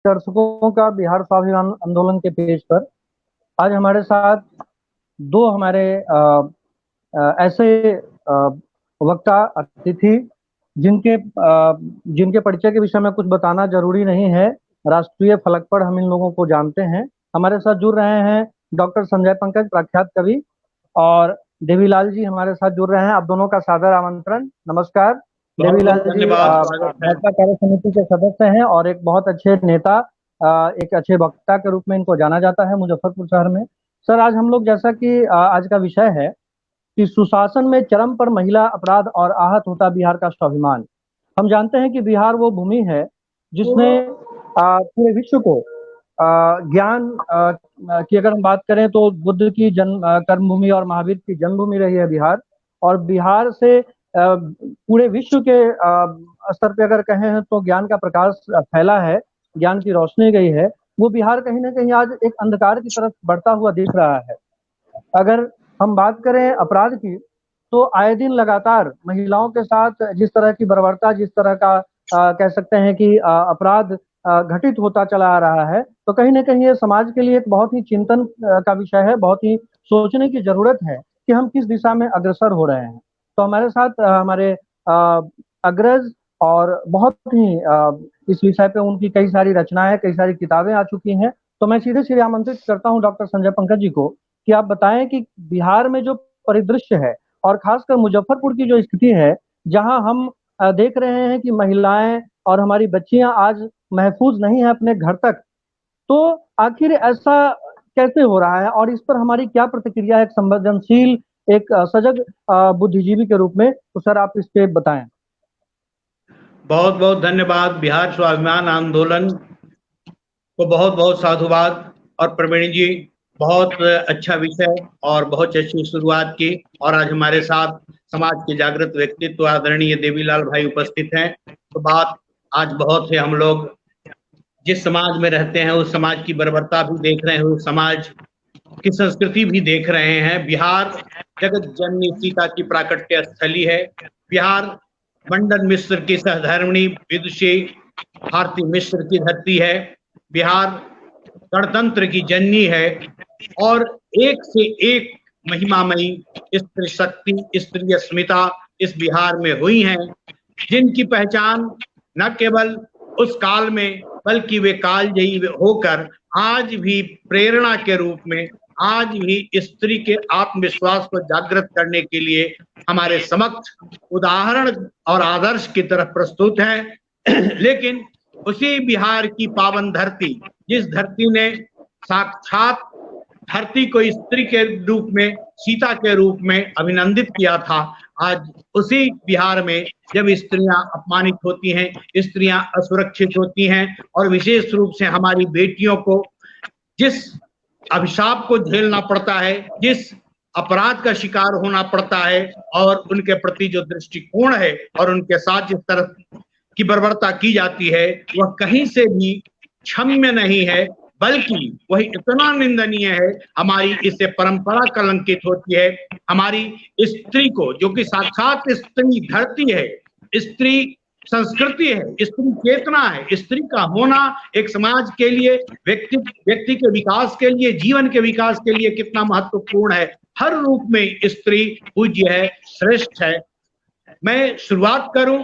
दर्शकों का बिहार स्वाभिमान आंदोलन के पेज पर आज हमारे साथ दो हमारे ऐसे वक्ता अतिथि जिनके परिचय के विषय में कुछ बताना जरूरी नहीं है। राष्ट्रीय फलक पर हम इन लोगों को जानते हैं। हमारे साथ जुड़ रहे हैं डॉक्टर संजय पंकज, प्रख्यात कवि, और देवीलाल जी हमारे साथ जुड़ रहे हैं। आप दोनों का सादर आमंत्रण। नमस्कार। बहुत देवीलाल बहुत जी धन्यवाद, स्वागत है। भाजपा कार्य समिति के सदस्य हैं और एक बहुत अच्छे नेता, एक अच्छे वक्ता के रूप में इनको जाना जाता है मुजफ्फरपुर शहर में। सर, आज हम लोग, जैसा कि आज का विषय है कि सुशासन में चरम पर महिला अपराध और आहत होता बिहार का स्वाभिमान। हम जानते हैं कि बिहार वो भूमि है जिसने पूरे विश्व को ज्ञान की अगर हम बात करें तो बुद्ध की जन्म कर्मभूमि और महावीर की जन्मभूमि रही है बिहार। और बिहार से पूरे विश्व के स्तर पे अगर कहें तो ज्ञान का प्रकाश फैला है, ज्ञान की रोशनी गई है। वो बिहार कहीं ना कहीं आज एक अंधकार की तरफ बढ़ता हुआ दिख रहा है। अगर हम बात करें अपराध की, तो आए दिन लगातार महिलाओं के साथ जिस तरह की बर्बरता, जिस तरह का कह सकते हैं कि अपराध घटित होता चला आ रहा है, तो कहीं ना कहीं ये समाज के लिए एक बहुत ही चिंतन का विषय है। बहुत ही सोचने की जरूरत है कि हम किस दिशा में अग्रसर हो रहे हैं। तो हमारे साथ हमारे अग्रज और बहुत ही इस विषय पे उनकी कई सारी रचनाएं, कई सारी किताबें आ चुकी हैं। तो मैं सीधे सीधे आमंत्रित करता हूं डॉक्टर संजय पंकज जी को कि आप बताएं कि बिहार में जो परिदृश्य है और खासकर मुजफ्फरपुर की जो स्थिति है, जहां हम देख रहे हैं कि महिलाएं और हमारी बच्चियां आज महफूज नहीं है अपने घर तक, तो आखिर ऐसा कैसे हो रहा है और इस पर हमारी क्या प्रतिक्रिया है, एक संवेदनशील, एक सजग बुद्धिजीवी के रूप में। तो सर, आप इस पे बताएं। बहुत बहुत धन्यवाद। बिहार स्वाभिमान आंदोलन को बहुत बहुत साधुवाद। और प्रवीण जी, बहुत अच्छा विषय और बहुत अच्छी शुरुआत की। और आज हमारे साथ समाज के जागृत व्यक्तित्व आदरणीय देवीलाल भाई उपस्थित हैं। तो बात आज बहुत है, हम लोग जिस समाज में रहते हैं उस समाज की बर्बरता भी देख रहे हैं, उस समाज की संस्कृति भी देख रहे हैं। बिहार जगत जननी सीता की प्राकट्य स्थली है। बिहार मंडन मिश्र की सहधर्मिणी विदुषी भारती मिश्र की धरती है। बिहार गणतंत्र की जननी है और एक से एक महिमामयी स्त्री शक्ति, स्त्री अस्मिता इस बिहार में हुई हैं, जिनकी पहचान न केवल उस काल में बल्कि वे कालजयी होकर आज भी प्रेरणा के रूप में, आज भी स्त्री के आत्मविश्वास को जागृत करने के लिए हमारे समक्ष उदाहरण और आदर्श की तरफ प्रस्तुत है। लेकिन उसी बिहार की पावन धरती, जिस धरती ने साक्षात धरती को स्त्री के रूप में, सीता के रूप में अभिनंदित किया था, आज उसी बिहार में जब स्त्रियां अपमानित होती हैं, स्त्रियां असुरक्षित होती हैं और विशेष रूप से हमारी बेटियों को जिस अभिशाप को झेलना पड़ता है, जिस अपराध का शिकार होना पड़ता है और उनके प्रति जो दृष्टिकोण है और उनके साथ जिस तरह की बर्बरता की जाती है, वह कहीं से भी क्षम्य नहीं है, बल्कि वह इतना निंदनीय है। हमारी इससे परंपरा कलंकित होती है। हमारी स्त्री को, जो कि साक्षात स्त्री धरती है, स्त्री संस्कृति है, स्त्री चेतना है, स्त्री का होना एक समाज के लिए, व्यक्ति के विकास के लिए, जीवन के विकास के लिए कितना महत्वपूर्ण है। हर रूप में स्त्री पूज्य है, श्रेष्ठ है। मैं शुरुआत करूं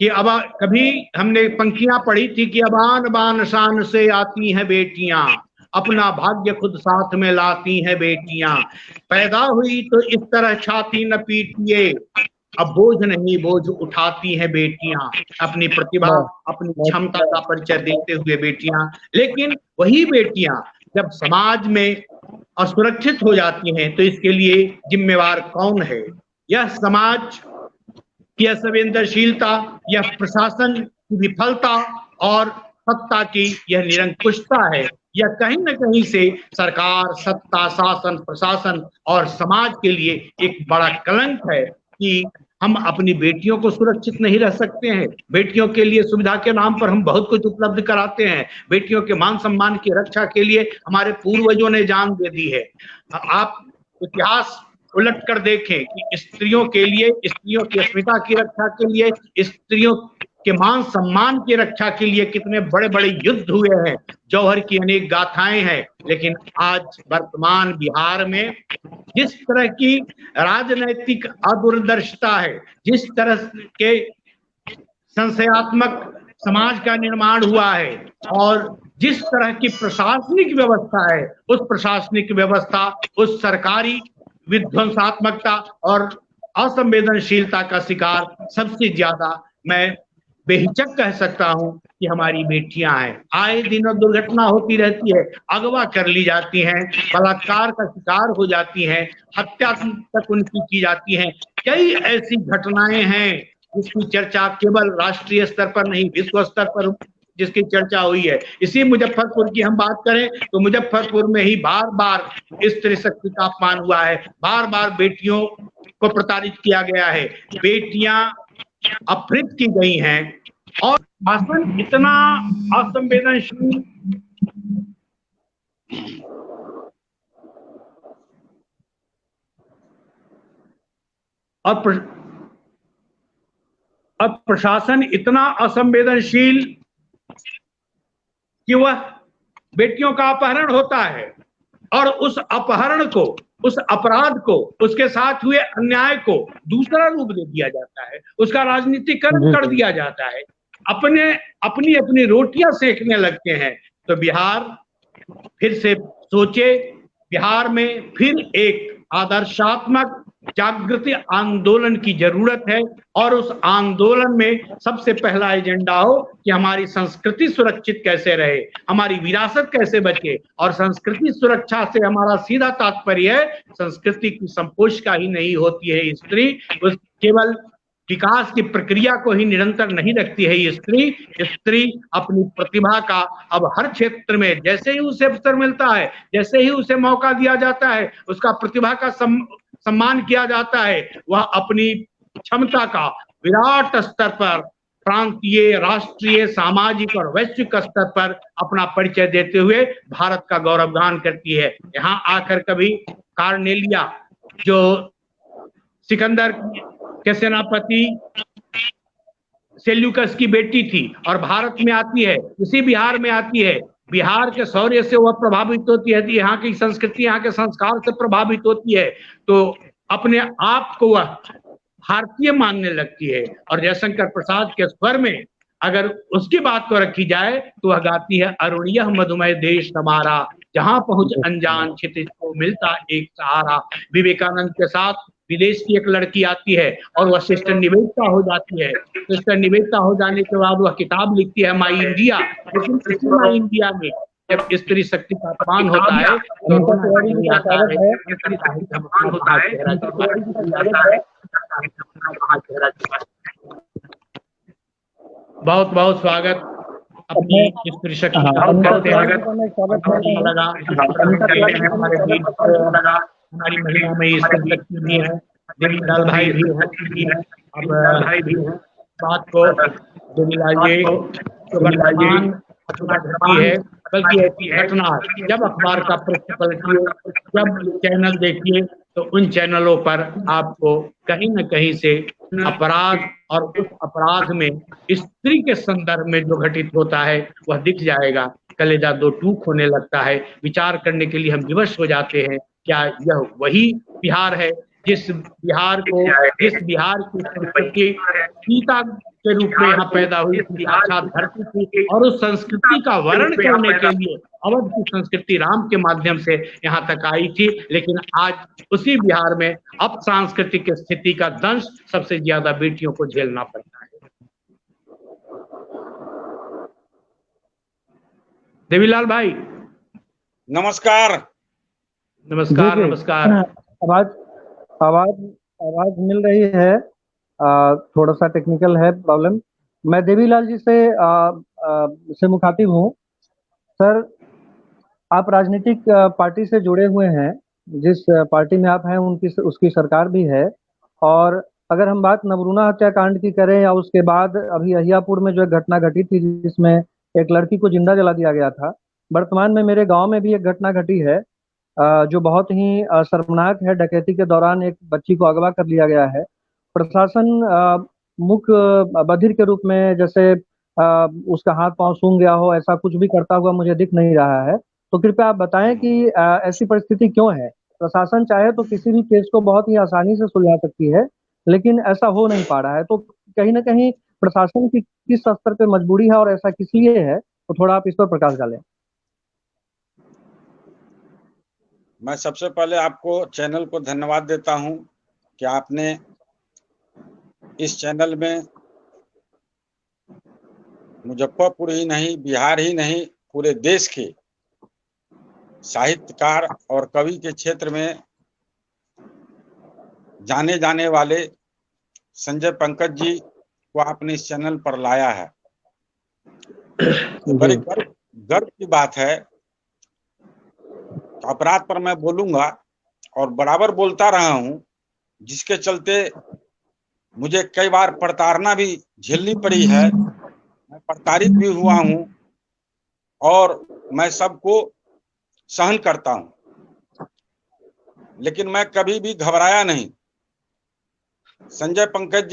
कि अब कभी हमने पंक्तियां पढ़ी थी कि अबान बान शान से आती हैं बेटियां, अपना भाग्य खुद साथ में लाती हैं बेटियां, पैदा हुई तो इस तरह छाती न पीटिए, अब बोझ नहीं बोझ उठाती हैं बेटियां, अपनी प्रतिभा, अपनी क्षमता का परिचय देते हुए बेटियां। लेकिन वही बेटियां जब समाज में असुरक्षित हो जाती हैं तो इसके लिए जिम्मेवार कौन है? यह समाज की असंवेदनशीलता, यह प्रशासन की विफलता और सत्ता की यह निरंकुशता है। यह कहीं न कहीं से सरकार, सत्ता, शासन, प्रशासन और समाज के लिए एक बड़ा कलंक है कि हम अपनी बेटियों को सुरक्षित नहीं रह सकते हैं। बेटियों के लिए सुविधा के नाम पर हम बहुत कुछ उपलब्ध कराते हैं। बेटियों के मान सम्मान की रक्षा के लिए हमारे पूर्वजों ने जान दे दी है। आप इतिहास उलट कर देखें कि स्त्रियों के लिए, स्त्रियों की अस्मिता की रक्षा के लिए, स्त्रियों के मान सम्मान की रक्षा के लिए कितने बड़े बड़े युद्ध हुए हैं, जौहर की अनेक गाथाएं हैं। लेकिन आज वर्तमान बिहार में जिस तरह की राजनैतिक अदूरदर्शिता है, जिस तरह के संशयात्मक समाज का निर्माण हुआ है और जिस तरह की प्रशासनिक व्यवस्था है, उस प्रशासनिक व्यवस्था, उस सरकारी विध्वंसात्मकता और असंवेदनशीलता का शिकार सबसे ज्यादा मैं बेहिचक कह सकता हूं कि हमारी बेटियां हैं। आए दिन दुर्घटना होती रहती है, अगवा कर ली जाती हैं, बलात्कार का शिकार हो जाती हैं, हत्या तक उनकी की जाती है। कई ऐसी घटनाएं हैं जिसकी चर्चा केवल राष्ट्रीय स्तर पर नहीं, विश्व स्तर पर जिसकी चर्चा हुई है। इसी मुजफ्फरपुर की हम बात करें तो मुजफ्फरपुर में ही बार बार स्त्री शक्ति का अपमान हुआ है, बार बार बेटियों को प्रताड़ित किया गया है, बेटियां अपहृत की गई हैं और शासन इतना असंवेदनशील और प्रशासन इतना असंवेदनशील कि वह बेटियों का अपहरण होता है और उस अपहरण को, उस अपराध को, उसके साथ हुए अन्याय को दूसरा रूप दे दिया जाता है, उसका राजनीतिकरण कर दिया जाता है, अपनी अपनी रोटियां सेकने लगते हैं। तो बिहार फिर से सोचे, बिहार में फिर एक आदर्शात्मक जागृति आंदोलन की जरूरत है और उस आंदोलन में सबसे पहला एजेंडा हो कि हमारी संस्कृति सुरक्षित कैसे रहे, हमारी विरासत कैसे बचे। और संस्कृति सुरक्षा से हमारा सीधा तात्पर्य है संस्कृति की संपोषिका ही नहीं होती है स्त्री, उस केवल विकास की प्रक्रिया को ही निरंतर नहीं रखती है स्त्री अपनी प्रतिभा का अब हर क्षेत्र में जैसे ही उसे अवसर मिलता है, जैसे ही उसे मौका दिया जाता है, उसका प्रतिभा का सम्मान किया जाता है, वह अपनी क्षमता का विराट स्तर पर प्रांतीय, राष्ट्रीय, सामाजिक और वैश्विक स्तर पर अपना परिचय देते हुए भारत का गौरवगान करती है। यहाँ आकर कभी कार्नेलिया जो सिकंदर के सेनापति सेल्यूकस की बेटी थी और भारत में आती है, इसी बिहार में आती है, बिहार के शौर्य से वह प्रभावित होती है, यहाँ की संस्कृति, यहाँ के संस्कार से प्रभावित होती है, तो अपने आप को वह भारतीय मानने लगती है। और जयशंकर प्रसाद के स्वर में अगर उसकी बात को रखी जाए तो वह गाती है, अरुणियः मधुमय देश हमारा, जहां पहुंच अनजान क्षितिज को मिलता एक सहारा। विवेकानंद के साथ विदेश की एक लड़की आती है और वह सिस्टर निवेदिता हो जाती है। सिस्टर निवेदिता हो जाने के बाद वह किताब लिखती है माई इंडिया। लेकिन इसी माई इंडिया में जब स्त्री शक्ति का अपमान होता है तो बहुत बहुत स्वागत अपनी स्त्री शक्ति का हमारी महिला में स्त्री शक्ति भी है, देवीलाल भाई भी है, अब भाई भी है बात को देवीलाल जी है, बल्कि ऐसी घटना जब अखबार का पृष्ठ पलटिए, जब चैनल देखिए तो उन चैनलों पर आपको कहीं न कहीं से अपराध और उस अपराध में स्त्री के संदर्भ में जो घटित होता है वह दिख जाएगा। कलेजा दो टूक होने लगता है, विचार करने के लिए हम विवश हो जाते हैं, क्या यह वही बिहार है जिस बिहार की संस्कृति सीता के रूप में यहाँ पैदा हुई थी, साक्षात धरती थी, और उस संस्कृति का वर्ण करने के लिए अवध की संस्कृति राम के माध्यम से यहाँ तक आई थी। लेकिन आज उसी बिहार में अब सांस्कृतिक स्थिति का दंश सबसे ज्यादा बेटियों को झेलना पड़ता है। देवीलाल भाई नमस्कार। नमस्कार। नमस्कार। आवाज मिल रही है, थोड़ा सा टेक्निकल है प्रॉब्लम। मैं देवीलाल जी से मुखातिब हूँ। सर, आप राजनीतिक पार्टी से जुड़े हुए हैं, जिस पार्टी में आप हैं उसकी सरकार भी है, और अगर हम बात नवरूणा हत्याकांड की करें या उसके बाद अभी अहियापुर में जो एक घटना घटी थी जिसमें एक लड़की को जिंदा जला दिया गया था, वर्तमान में मेरे गांव में भी एक घटना घटी है जो बहुत ही शर्मनाक है। डकैती के दौरान एक बच्ची को अगवा कर लिया गया है। प्रशासन मुख्य बधिर के रूप में, जैसे उसका हाथ पांव सूंघ गया हो, ऐसा कुछ भी करता हुआ मुझे दिख नहीं रहा है। तो कृपया आप बताएं कि ऐसी परिस्थिति क्यों है। प्रशासन चाहे तो किसी भी केस को बहुत ही आसानी से सुलझा सकती है, लेकिन ऐसा हो नहीं पा रहा है। तो कहीं ना कहीं प्रशासन की किस स्तर पे मजबूरी है और ऐसा किस लिए है, तो थोड़ा आप इस पर प्रकाश डालें। मैं सबसे पहले आपको चैनल को धन्यवाद देता हूं कि आपने इस चैनल में मुजफ्फरपुर ही नहीं, बिहार ही नहीं, पूरे देश के साहित्यकार और कवि के क्षेत्र में जाने जाने वाले संजय पंकज जी को आपने इस चैनल पर लाया है। तो बड़े गर्व की बात है। अपराध पर मैं बोलूंगा और बराबर बोलता रहा हूं, जिसके चलते मुझे कई बार प्रताड़ना भी झेलनी पड़ी है। मैं प्रताड़ित भी हुआ हूं और मैं सबको सहन करता हूं, लेकिन मैं कभी भी घबराया नहीं। संजय पंकज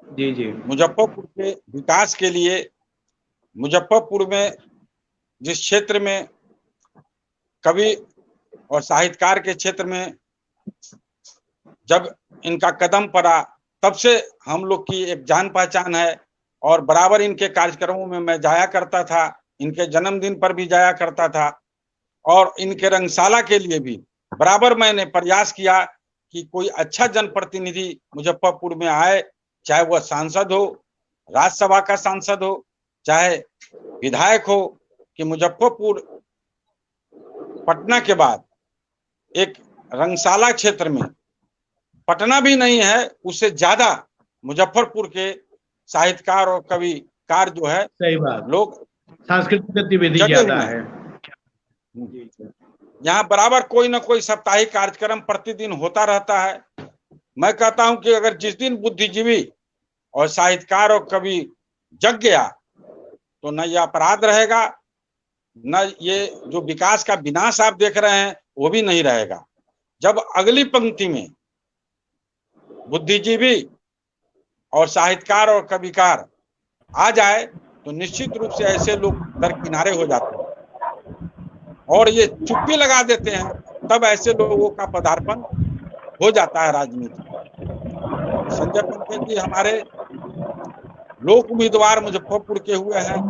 जी जी मुजफ्फरपुर के विकास के लिए, मुजफ्फरपुर में जिस क्षेत्र में कवि और साहित्यकार के क्षेत्र में जब इनका कदम पड़ा, तब से हम लोग की एक जान पहचान है और बराबर इनके कार्यक्रमों में मैं जाया करता था। इनके जन्मदिन पर भी जाया करता था और इनके रंगशाला के लिए भी बराबर मैंने प्रयास किया कि कोई अच्छा जनप्रतिनिधि मुजफ्फरपुर में आए, चाहे वह सांसद हो, राज्यसभा का सांसद हो, चाहे विधायक हो, कि मुजफ्फरपुर पटना के बाद एक रंगशाला क्षेत्र में, पटना भी नहीं है उससे ज्यादा मुजफ्फरपुर के साहित्यकार और कविकार जो है, सही बात, लोग सांस्कृतिक गतिविधि ज्यादा है। यहाँ बराबर कोई ना कोई साप्ताहिक कार्यक्रम प्रतिदिन होता रहता है। मैं कहता हूं कि अगर जिस दिन बुद्धिजीवी और साहित्यकार और कवि जग गया तो न यह अपराध रहेगा, न ये जो विकास का विनाश आप देख रहे हैं वो भी नहीं रहेगा। जब अगली पंक्ति में बुद्धिजीवी और साहित्यकार और कविकार आ जाए तो निश्चित रूप से ऐसे लोग दरकिनारे हो जाते हैं और ये चुप्पी लगा देते हैं, तब ऐसे लोगों का पदार्पण हो जाता है राजनीति। संजय पंकज जी हमारे लोक उम्मीदवार मुजफ्फरपुर के हुए हैं।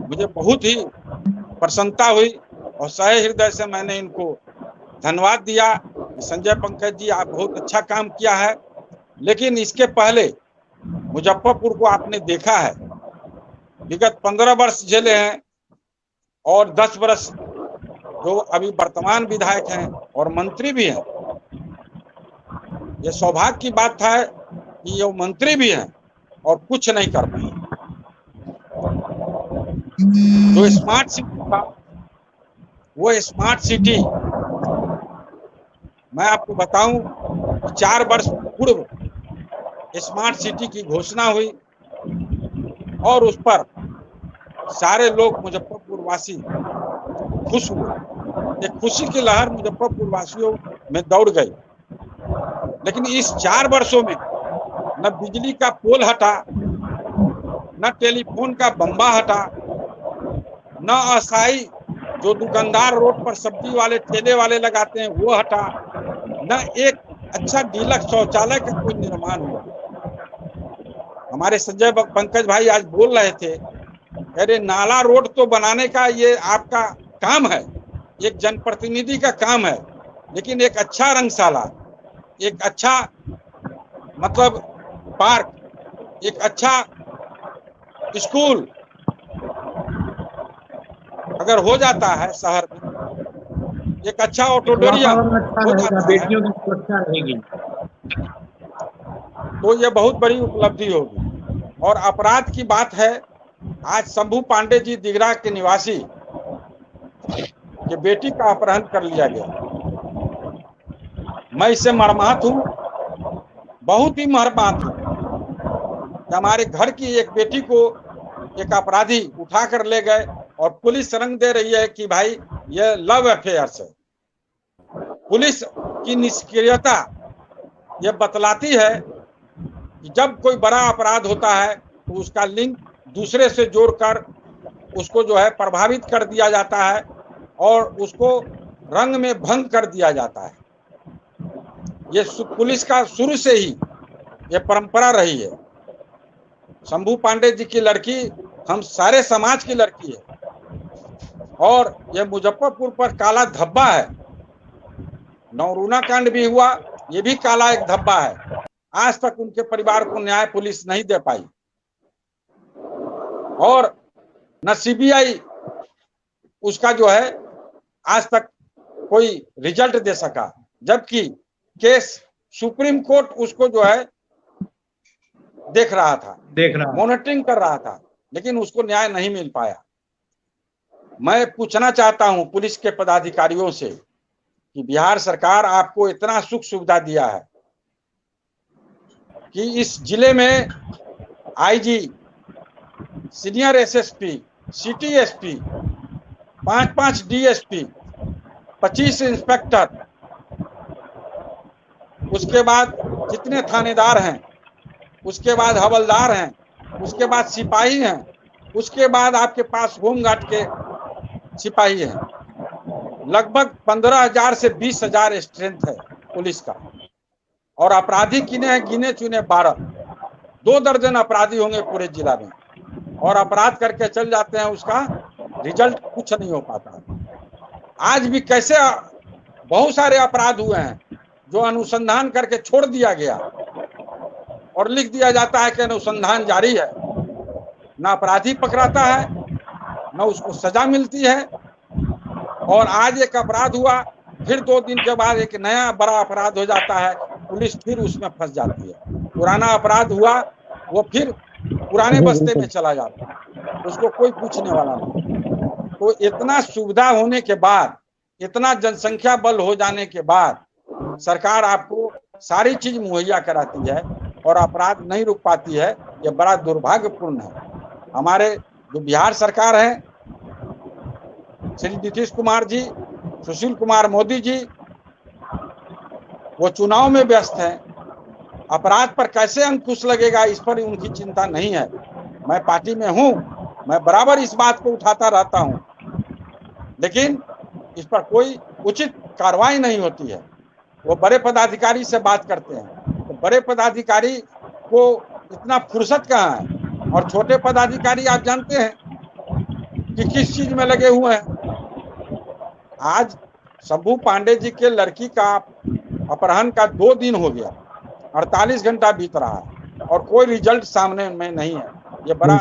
मुझे बहुत ही प्रसन्नता हुई और सहे हृदय से मैंने इनको धन्यवाद दिया कि संजय पंकज जी आप बहुत अच्छा काम किया है। लेकिन इसके पहले मुजफ्फरपुर को आपने देखा है, विगत 15 वर्ष झेले हैं और 10 वर्ष जो अभी वर्तमान विधायक हैं और मंत्री भी हैं। ये सौभाग्य की बात है कि ये मंत्री भी हैं और कुछ नहीं कर पाए। जो स्मार्ट सिटी था, वो स्मार्ट सिटी मैं आपको बताऊं कि 4 वर्ष पूर्व स्मार्ट सिटी की घोषणा हुई और उस पर सारे लोग मुजफ्फरपुर वासी खुश हुए। एक खुशी की लहर मुजफ्फरपुर वासियों में दौड़ गई। लेकिन इस 4 वर्षों में न बिजली का पोल हटा, न टेलीफोन का बम्बा हटा, न अस्थायी जो दुकानदार रोड पर सब्जी वाले ठेले वाले लगाते हैं वो हटा, न एक अच्छा डीलक्स शौचालय का कोई निर्माण हुआ। हमारे संजय पंकज भाई आज बोल रहे थे, अरे नाला रोड तो बनाने का ये आपका काम है, एक जनप्रतिनिधि का काम है, लेकिन एक अच्छा रंगशाला, एक अच्छा मतलब पार्क, एक अच्छा स्कूल अगर हो जाता है शहर में, एक अच्छा ऑडिटोरियम हो जाता है, बेटियों की सुरक्षा रहेगी, तो ये बहुत बड़ी उपलब्धि होगी। और अपराध की बात है, आज शंभू पांडे जी दिगरा के निवासी के बेटी का अपहरण कर लिया गया। मैं इससे मर्माहत हूं, बहुत ही मर्माहत हूं। हमारे घर की एक बेटी को एक अपराधी उठा कर ले गए और पुलिस रंग दे रही है कि भाई ये लव अफेयर है। पुलिस की निष्क्रियता ये बतलाती है कि जब कोई बड़ा अपराध होता है तो उसका लिंक दूसरे से जोड़कर उसको जो है प्रभावित कर दिया जाता है और उसको रंग में भंग कर दिया जाता है। ये पुलिस का शुरू से ही ये परंपरा रही है। शंभू पांडे जी की लड़की हम सारे समाज की लड़की है और ये मुजफ्फरपुर पर काला धब्बा है। नौरूना कांड भी हुआ, ये भी काला एक धब्बा है। आज तक उनके परिवार को न्याय पुलिस नहीं दे पाई और न सीबीआई उसका जो है आज तक कोई रिजल्ट दे सका, जबकि केस सुप्रीम कोर्ट उसको जो है देख रहा मॉनिटरिंग कर रहा था, लेकिन उसको न्याय नहीं मिल पाया। मैं पूछना चाहता हूं पुलिस के पदाधिकारियों से कि बिहार सरकार आपको इतना सुख सुविधा दिया है कि इस जिले में IG, senior SSP, city SP, 5-5 DSP, 25 inspector, उसके बाद जितने थानेदार हैं, उसके बाद हवलदार हैं, उसके बाद सिपाही हैं, उसके बाद आपके पास होमगार्ड के सिपाही हैं। लगभग 15,000 से 20,000 स्ट्रेंथ है पुलिस का और अपराधी किने हैं? गिने चुने 12। 2 दर्जन अपराधी होंगे पूरे जिला में और अपराध करके चल जाते हैं, उसका रिजल्ट कुछ नहीं हो पाता। आज भी कैसे बहुत सारे अपराध हुए हैं जो अनुसंधान करके छोड़ दिया गया और लिख दिया जाता है कि अनुसंधान जारी है। ना अपराधी पकड़ाता है, ना उसको सजा मिलती है। और आज एक अपराध हुआ, फिर 2 दिन के बाद एक नया बड़ा अपराध हो जाता है, पुलिस फिर उसमें फंस जाती है। पुराना अपराध हुआ वो फिर पुराने बस्ते में चला जाता है, उसको कोई पूछने वाला नहीं। तो इतना सुविधा होने के बाद, इतना जनसंख्या बल हो जाने के बाद सरकार आपको सारी चीज मुहैया कराती है और अपराध नहीं रुक पाती है, ये बड़ा दुर्भाग्यपूर्ण है। हमारे जो बिहार सरकार है, श्री नीतीश कुमार जी, सुशील कुमार मोदी जी, वो चुनाव में व्यस्त हैं। अपराध पर कैसे अंकुश लगेगा इस पर उनकी चिंता नहीं है। मैं पार्टी में हूं, मैं बराबर इस बात को उठाता रहता हूं, लेकिन इस पर कोई उचित कार्रवाई नहीं होती है। वो बड़े पदाधिकारी से बात करते हैं तो बड़े पदाधिकारी को इतना फुर्सत कहाँ है, और छोटे पदाधिकारी आप जानते हैं कि किस चीज में लगे हुए हैं। आज शंभू पांडे जी के लड़की का अपहरण का 2 दिन हो गया, 48 घंटा बीत रहा है और कोई रिजल्ट सामने में नहीं है। ये बड़ा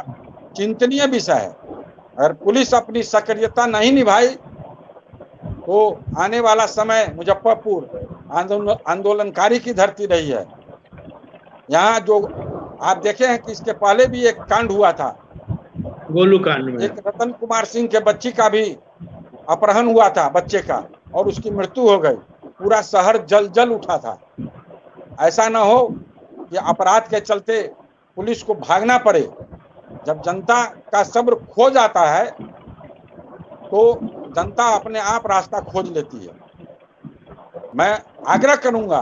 चिंतनीय विषय है। अगर पुलिस अपनी सक्रियता नहीं निभाई तो आने वाला समय मुजफ्फरपुर आंदोलनकारी की धरती रही है। यहाँ जो आप देखे हैं कि इसके पहले भी एक कांड हुआ था, गोलू कांड में एक रतन कुमार सिंह के बच्ची का भी अपहरण हुआ था, बच्चे का, और उसकी मृत्यु हो गई। पूरा शहर जल उठा था। ऐसा ना हो कि अपराध के चलते पुलिस को भागना पड़े। जब जनता का सब्र खो जाता है तो जनता अपने आप रास्ता खोज लेती है। मैं आग्रह करूंगा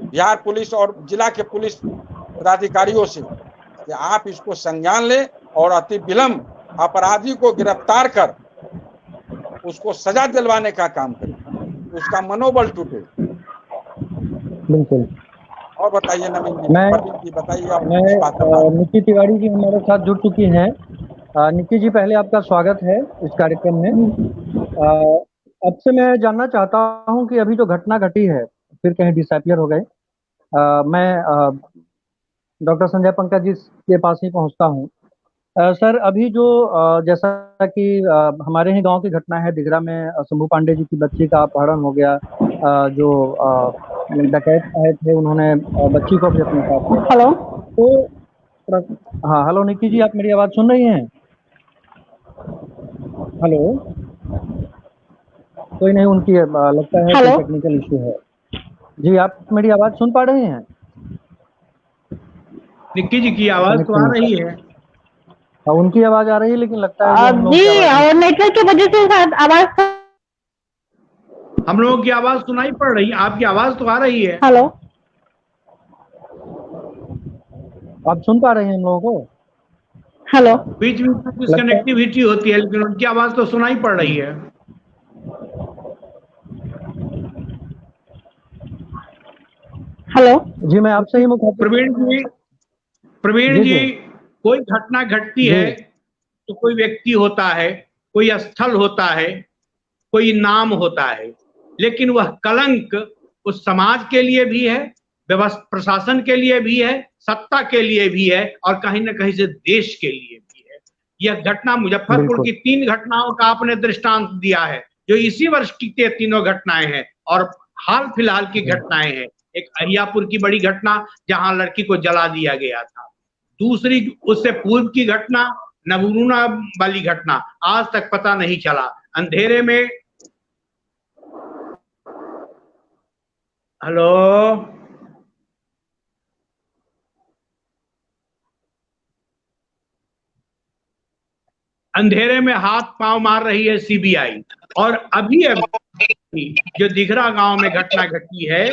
बिहार पुलिस और जिला के पुलिस पदाधिकारियों से कि आप इसको संज्ञान लें और अति विलंब अपराधी को गिरफ्तार कर उसको सजा दिलवाने का काम करें, उसका मनोबल टूटे। बिल्कुल। और बताइए नवीन जी, बताइए आप। निक्की तिवारी जी हमारे साथ जुड़ चुकी हैं। निक्की जी, पहले आपका स्वागत है इस कार्यक्रम में। अब से मैं जानना चाहता हूं कि अभी जो घटना घटी है, फिर कहीं डिसअपियर हो गए। मैं डॉक्टर संजय पंकज जी के पास ही पहुंचता हूं। सर, अभी जो जैसा कि हमारे ही गांव की घटना है, दिघरा में शंभू पांडे जी की बच्ची का अपहरण हो गया। जो डकैत आए थे उन्होंने बच्ची को भी अपने साथ। हेलो। तो हाँ, हेलो निक्की जी, आप मेरी आवाज़ सुन रही हैं? हेलो। कोई नहीं, उनकी लगता है कि टेक्निकल इशू है। जी, आप मेरी आवाज़ सुन पा रहे हैं? निक्की जी की आवाज़ तो आ रही है। हाँ, उनकी आवाज़ आ रही है, लेकिन लगता है जी, और नेटवर्क की वजह से आवाज़, हम लोगों की आवाज़ सुनाई पड़ रही है, आपकी आवाज़ तो आ रही है। हेलो। आप सुन पा रहे हैं हम लोगों को? हेलो। बीच बीच में डिस्कनेक्टिविटी होती है, लेकिन उनकी आवाज तो सुनाई पड़ रही है। हेलो। जी मैं आपसे ही मुखातिब। प्रवीण जी जी, जी कोई घटना घटती जी है तो कोई व्यक्ति होता है, कोई स्थल होता है, कोई नाम होता है, लेकिन वह कलंक उस समाज के लिए भी है, व्यवस्था प्रशासन के लिए भी है, सत्ता के लिए भी है, और कहीं ना कहीं से देश के लिए भी है। यह घटना मुजफ्फरपुर बिल्कुल। की 3 घटनाओं का आपने दृष्टांत दिया है, जो इसी वर्ष की तीनों घटनाएं हैं और हाल फिलहाल की घटनाएं हैं। एक अहियापुर की बड़ी घटना जहां लड़की को जला दिया गया था, दूसरी उससे पूर्व की घटना नवरूणा वाली घटना, आज तक पता नहीं चला। अंधेरे में, हेलो, अंधेरे में हाथ पांव मार रही है सीबीआई। और अभी जो दिघरा गांव में घटना घटी है,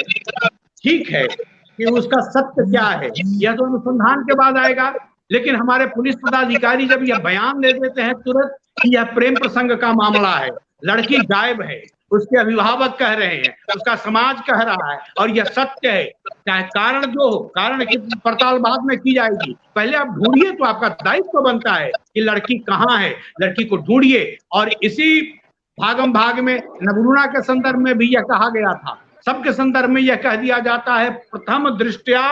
ठीक है कि उसका सत्य क्या है यह तो अनुसंधान के बाद आएगा, लेकिन हमारे पुलिस पदाधिकारी जब यह बयान दे देते हैं तुरंत कि यह प्रेम प्रसंग का मामला है, लड़की गायब है, उसके अभिभावक कह रहे हैं, उसका समाज कह रहा है और यह सत्य है, चाहे कारण जो हो, कारण की पड़ताल बाद में की जाएगी, पहले आप ढूंढिए। तो आपका दायित्व बनता है कि लड़की कहाँ है, लड़की को ढूंढिए। और इसी भागम भाग में नवरूणा के संदर्भ में भी यह कहा गया था, सबके संदर्भ में यह कह दिया जाता है, प्रथम दृष्टया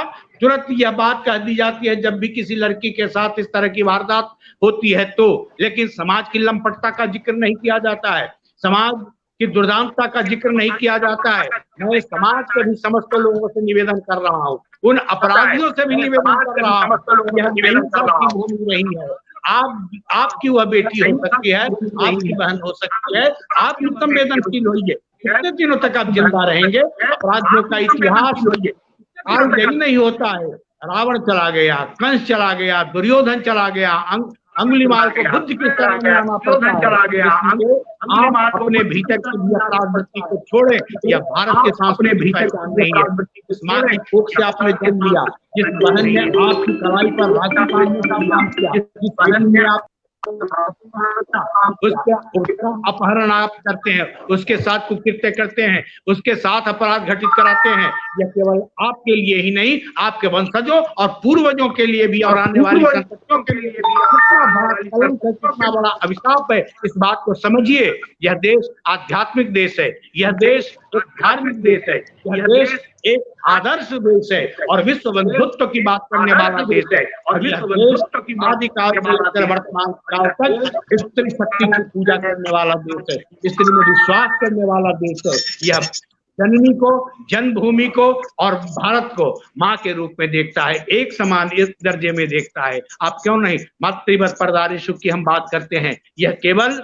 तुरंत यह बात कह दी जाती है जब भी किसी लड़की के साथ इस तरह की वारदात होती है तो, लेकिन समाज की लंपटता का जिक्र नहीं किया जाता है, समाज की दुर्दांतता का जिक्र नहीं किया जाता है। मैं समाज के भी समस्त लोगों से निवेदन कर रहा हूँ, उन अपराधियों से भी निवेदन कर रहा हूँ, यह अहिंसा की भूमि रही है। आपकी वह बेटी हो सकती है, आपकी बहन हो सकती है, आप भी संवेदनशील होइए। कितने दिनों तक आप जिंदा रहेंगे? अपराधियों का इतिहास काल यही नहीं होता है। रावण चला गया, कंस चला गया, दुर्योधन चला गया, अंगुलीमाल को बुद्ध की शरण में आना पड़ता है। इसलिए आप अपने भीतर की भी अपराध वृत्ति को छोड़ें, यह भारत के सांस्कृतिक पहचान नहीं है। जिस माँ की कोख से आपने जन्म लिया, जिस बहन ने आपकी कलाई पर राखी बांधने का काम किया, जिस बहन ने आप उसका अपहरण आप करते हैं, उसके साथ कुकृत्य करते हैं, उसके साथ अपराध घटित कराते हैं, यह केवल आपके लिए ही नहीं, आपके वंशजों और पूर्वजों के लिए भी और आने वाली संततियों के लिए भी कितना बड़ा कलंक है, कितना बड़ा अभिशाप है, इस बात को समझिए। यह देश आध्यात्मिक देश है, यह देश एक धार्मिक देश है, यह देश एक आदर्श देश है और विश्व बंधुत्व की बात करने वाला देश है, और यह देश आदिकाल से लेकर वर्तमान काल तक स्त्री शक्ति की पूजा करने वाला देश है, स्त्री में विश्वास करने वाला देश है। यह जननी को, जन्मभूमि को और भारत को माँ के रूप में देखता है, एक समान इस दर्जे में देखता है। आप क्यों नहीं, मातृवत परदारी सुख की हम बात करते हैं, यह केवल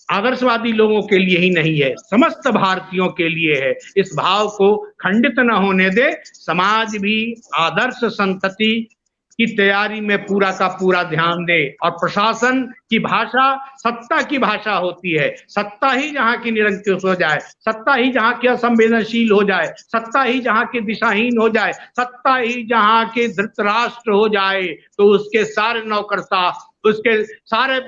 आदर्शवादी लोगों के लिए ही नहीं है, समस्त भारतीयों के लिए है। इस भाव को खंडित न होने दे, समाज भी आदर्श संतति की तैयारी में पूरा का पूरा ध्यान दे, और प्रशासन की भाषा सत्ता की भाषा होती है। सत्ता ही जहां की निरंकुश हो जाए, सत्ता ही जहां की असंवेदनशील हो जाए, सत्ता ही जहां की दिशाहीन हो जाए, सत्ता ही जहां के धृतराष्ट्र हो जाए, तो उसके सारे नौकरशाह, उसके सारे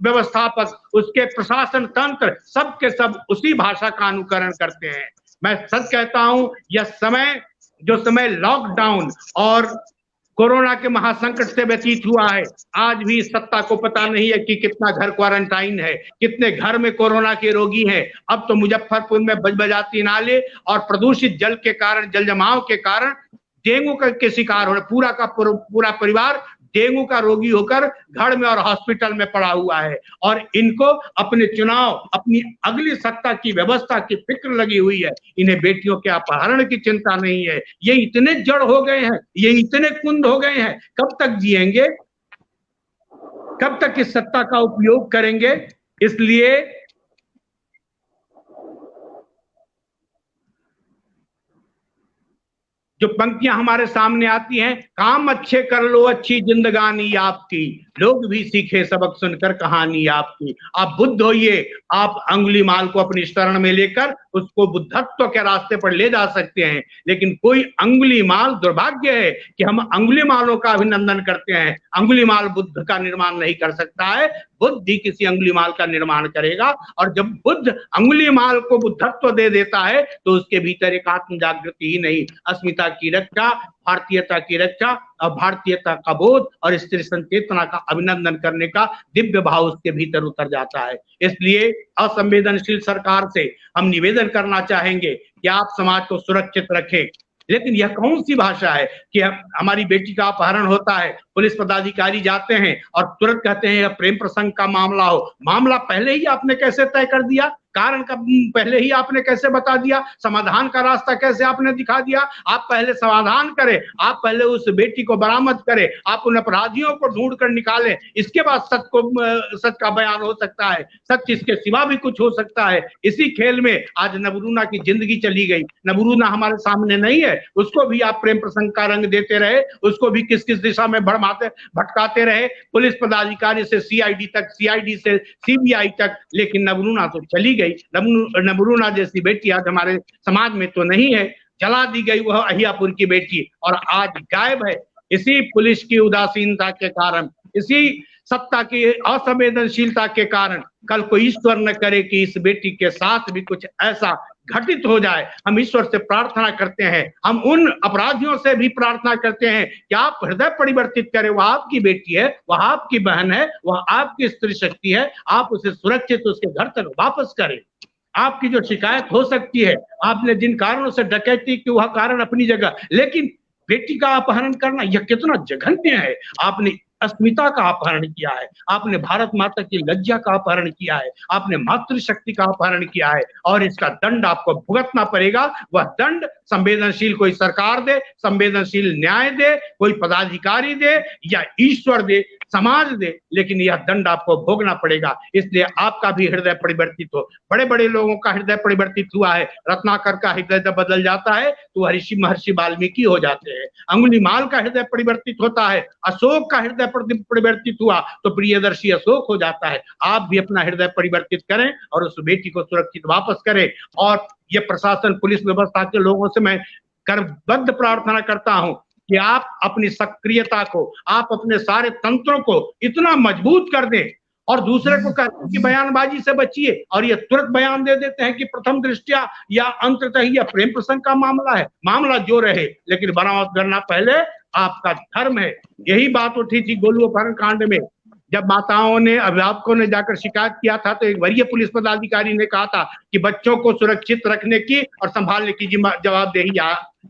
व्यवस्थापक, उसके प्रशासन तंत्र, सब के सब उसी भाषा का अनुकरण करते हैं। मैं सच कहता हूं, यह समय, जो समय लॉकडाउन और कोरोना के महासंकट से व्यतीत हुआ है, आज भी सत्ता को पता नहीं है कि कितना घर क्वारंटाइन है, कितने घर में कोरोना के रोगी हैं। अब तो मुजफ्फरपुर में बजबजाती नाले और प्रदूषित जल के कारण, जल जमाव के कारण डेंगू के शिकार हो रहे, पूरा का पूरा परिवार डेंगू का रोगी होकर घर में और हॉस्पिटल में पड़ा हुआ है, और इनको अपने चुनाव, अपनी अगली सत्ता की व्यवस्था की फिक्र लगी हुई है। इन्हें बेटियों के अपहरण की चिंता नहीं है। ये इतने जड़ हो गए हैं, ये इतने कुंद हो गए हैं, कब तक जिएंगे, कब तक इस सत्ता का उपयोग करेंगे? इसलिए जो पंक्तियां हमारे सामने आती हैं, काम अच्छे कर लो अच्छी जिंदगानी आपकी, लोग भी सीखे सबक सुनकर कहानी आपकी। आप बुद्ध होइए, आप अंगुलीमाल को अपनी शरण में लेकर उसको बुद्धत्व के रास्ते पर ले जा सकते हैं, लेकिन कोई अंगुलीमाल, दुर्भाग्य है कि हम अंगुलीमालों का अभिनंदन करते हैं। अंगुलीमाल बुद्ध का निर्माण नहीं कर सकता है, बुद्ध ही किसी अंगुलीमाल का निर्माण करेगा। और जब बुद्ध अंगुलीमाल को बुद्धत्व दे देता है तो उसके भीतर एक आत्म जागृति ही नहीं, अस्मिता की रक्षा, भारतीयता की रक्षा और भारतीयता का बोध और स्त्री संचेतना का अभिनंदन करने का दिव्य भाव उसके भीतर उतर जाता है। इसलिए असंवेदनशील सरकार से हम निवेदन करना चाहेंगे कि आप समाज को सुरक्षित रखें। लेकिन यह कौन सी भाषा है कि हमारी बेटी का अपहरण होता है, पुलिस पदाधिकारी जाते हैं और तुरंत कहते हैं यह प्रेम प्रसंग का मामला हो। मामला पहले ही आपने कैसे तय कर दिया, कारण का पहले ही आपने कैसे बता दिया, समाधान का रास्ता कैसे आपने दिखा दिया। आप पहले समाधान करें, आप पहले उस बेटी को बरामद करें, आप उन अपराधियों को ढूंढ कर निकालें, इसके बाद सच का बयान हो सकता है। सच इसके सिवा भी कुछ हो सकता है। इसी खेल में आज नबरूना की जिंदगी चली गई। नबरूना हमारे सामने नहीं है, उसको भी आप प्रेम प्रसंग का रंग देते रहे, उसको भी किस किस दिशा में भटकाते रहे, पुलिस पदाधिकारी से सीआईडी तक, सीआईडी से सीबीआई तक, लेकिन नबरूना तो चली गई। नबरूना जैसी बेटी आज हमारे समाज में तो नहीं है, जला दी गई वह अहियापुर की बेटी, और आज गायब है। इसी पुलिस की उदासीनता के कारण, इसी सत्ता की असंवेदनशीलता के कारण कल को ईश्वर न करे कि इस बेटी के साथ भी कुछ ऐसा घटित हो जाए। हम ईश्वर से प्रार्थना करते हैं, हम उन अपराधियों से भी प्रार्थना करते हैं कि आप हृदय परिवर्तित करें। वह आपकी बेटी है, वह आपकी बहन है, वह आपकी स्त्री शक्ति है, आप उसे सुरक्षित उसके घर तक वापस करें। आपकी जो शिकायत हो सकती है, आपने जिन कारणों से डकैती की वह कारण अपनी जगह, लेकिन बेटी का अपहरण करना यह कितना जघन्य है। आपने अस्मिता का अपहरण किया है, आपने भारत माता की लज्जा का अपहरण किया है, आपने मातृशक्ति का अपहरण किया है, और इसका दंड आपको भुगतना पड़ेगा। वह दंड संवेदनशील कोई सरकार दे, संवेदनशील न्याय दे, कोई पदाधिकारी दे या ईश्वर दे, समाज दे, लेकिन यह दंड आपको भोगना पड़ेगा। इसलिए आपका भी हृदय परिवर्तित हो। बड़े बड़े लोगों का हृदय परिवर्तित हुआ है। रत्नाकर का हृदय जब बदल जाता है तो ऋषि महर्षि वाल्मीकि हो जाते हैं। अंगुलीमाल का हृदय परिवर्तित होता है, अशोक का हृदय परिवर्तित हुआ तो प्रियदर्शी अशोक हो जाता है। आप भी अपना हृदय परिवर्तित करें और उस बेटी को सुरक्षित वापस करें। और ये प्रशासन, पुलिस व्यवस्था के लोगों से मैं करबद्ध प्रार्थना करता हूं कि आप अपनी सक्रियता को, आप अपने सारे तंत्रों को इतना मजबूत कर दें और दूसरे को कहते हैं कि बयानबाजी से बचिए, और ये तुरंत बयान दे देते हैं कि प्रथम दृष्टया या अंततः या प्रेम प्रसंग का मामला है। मामला जो रहे, लेकिन बरामद करना पहले आपका धर्म है। यही बात उठी थी गोलू अपहरण कांड में, जब माताओं ने, अभिभावकों ने जाकर शिकायत किया था तो एक वरीय पुलिस पदाधिकारी ने कहा था कि बच्चों को सुरक्षित रखने की और संभालने की जवाबदेही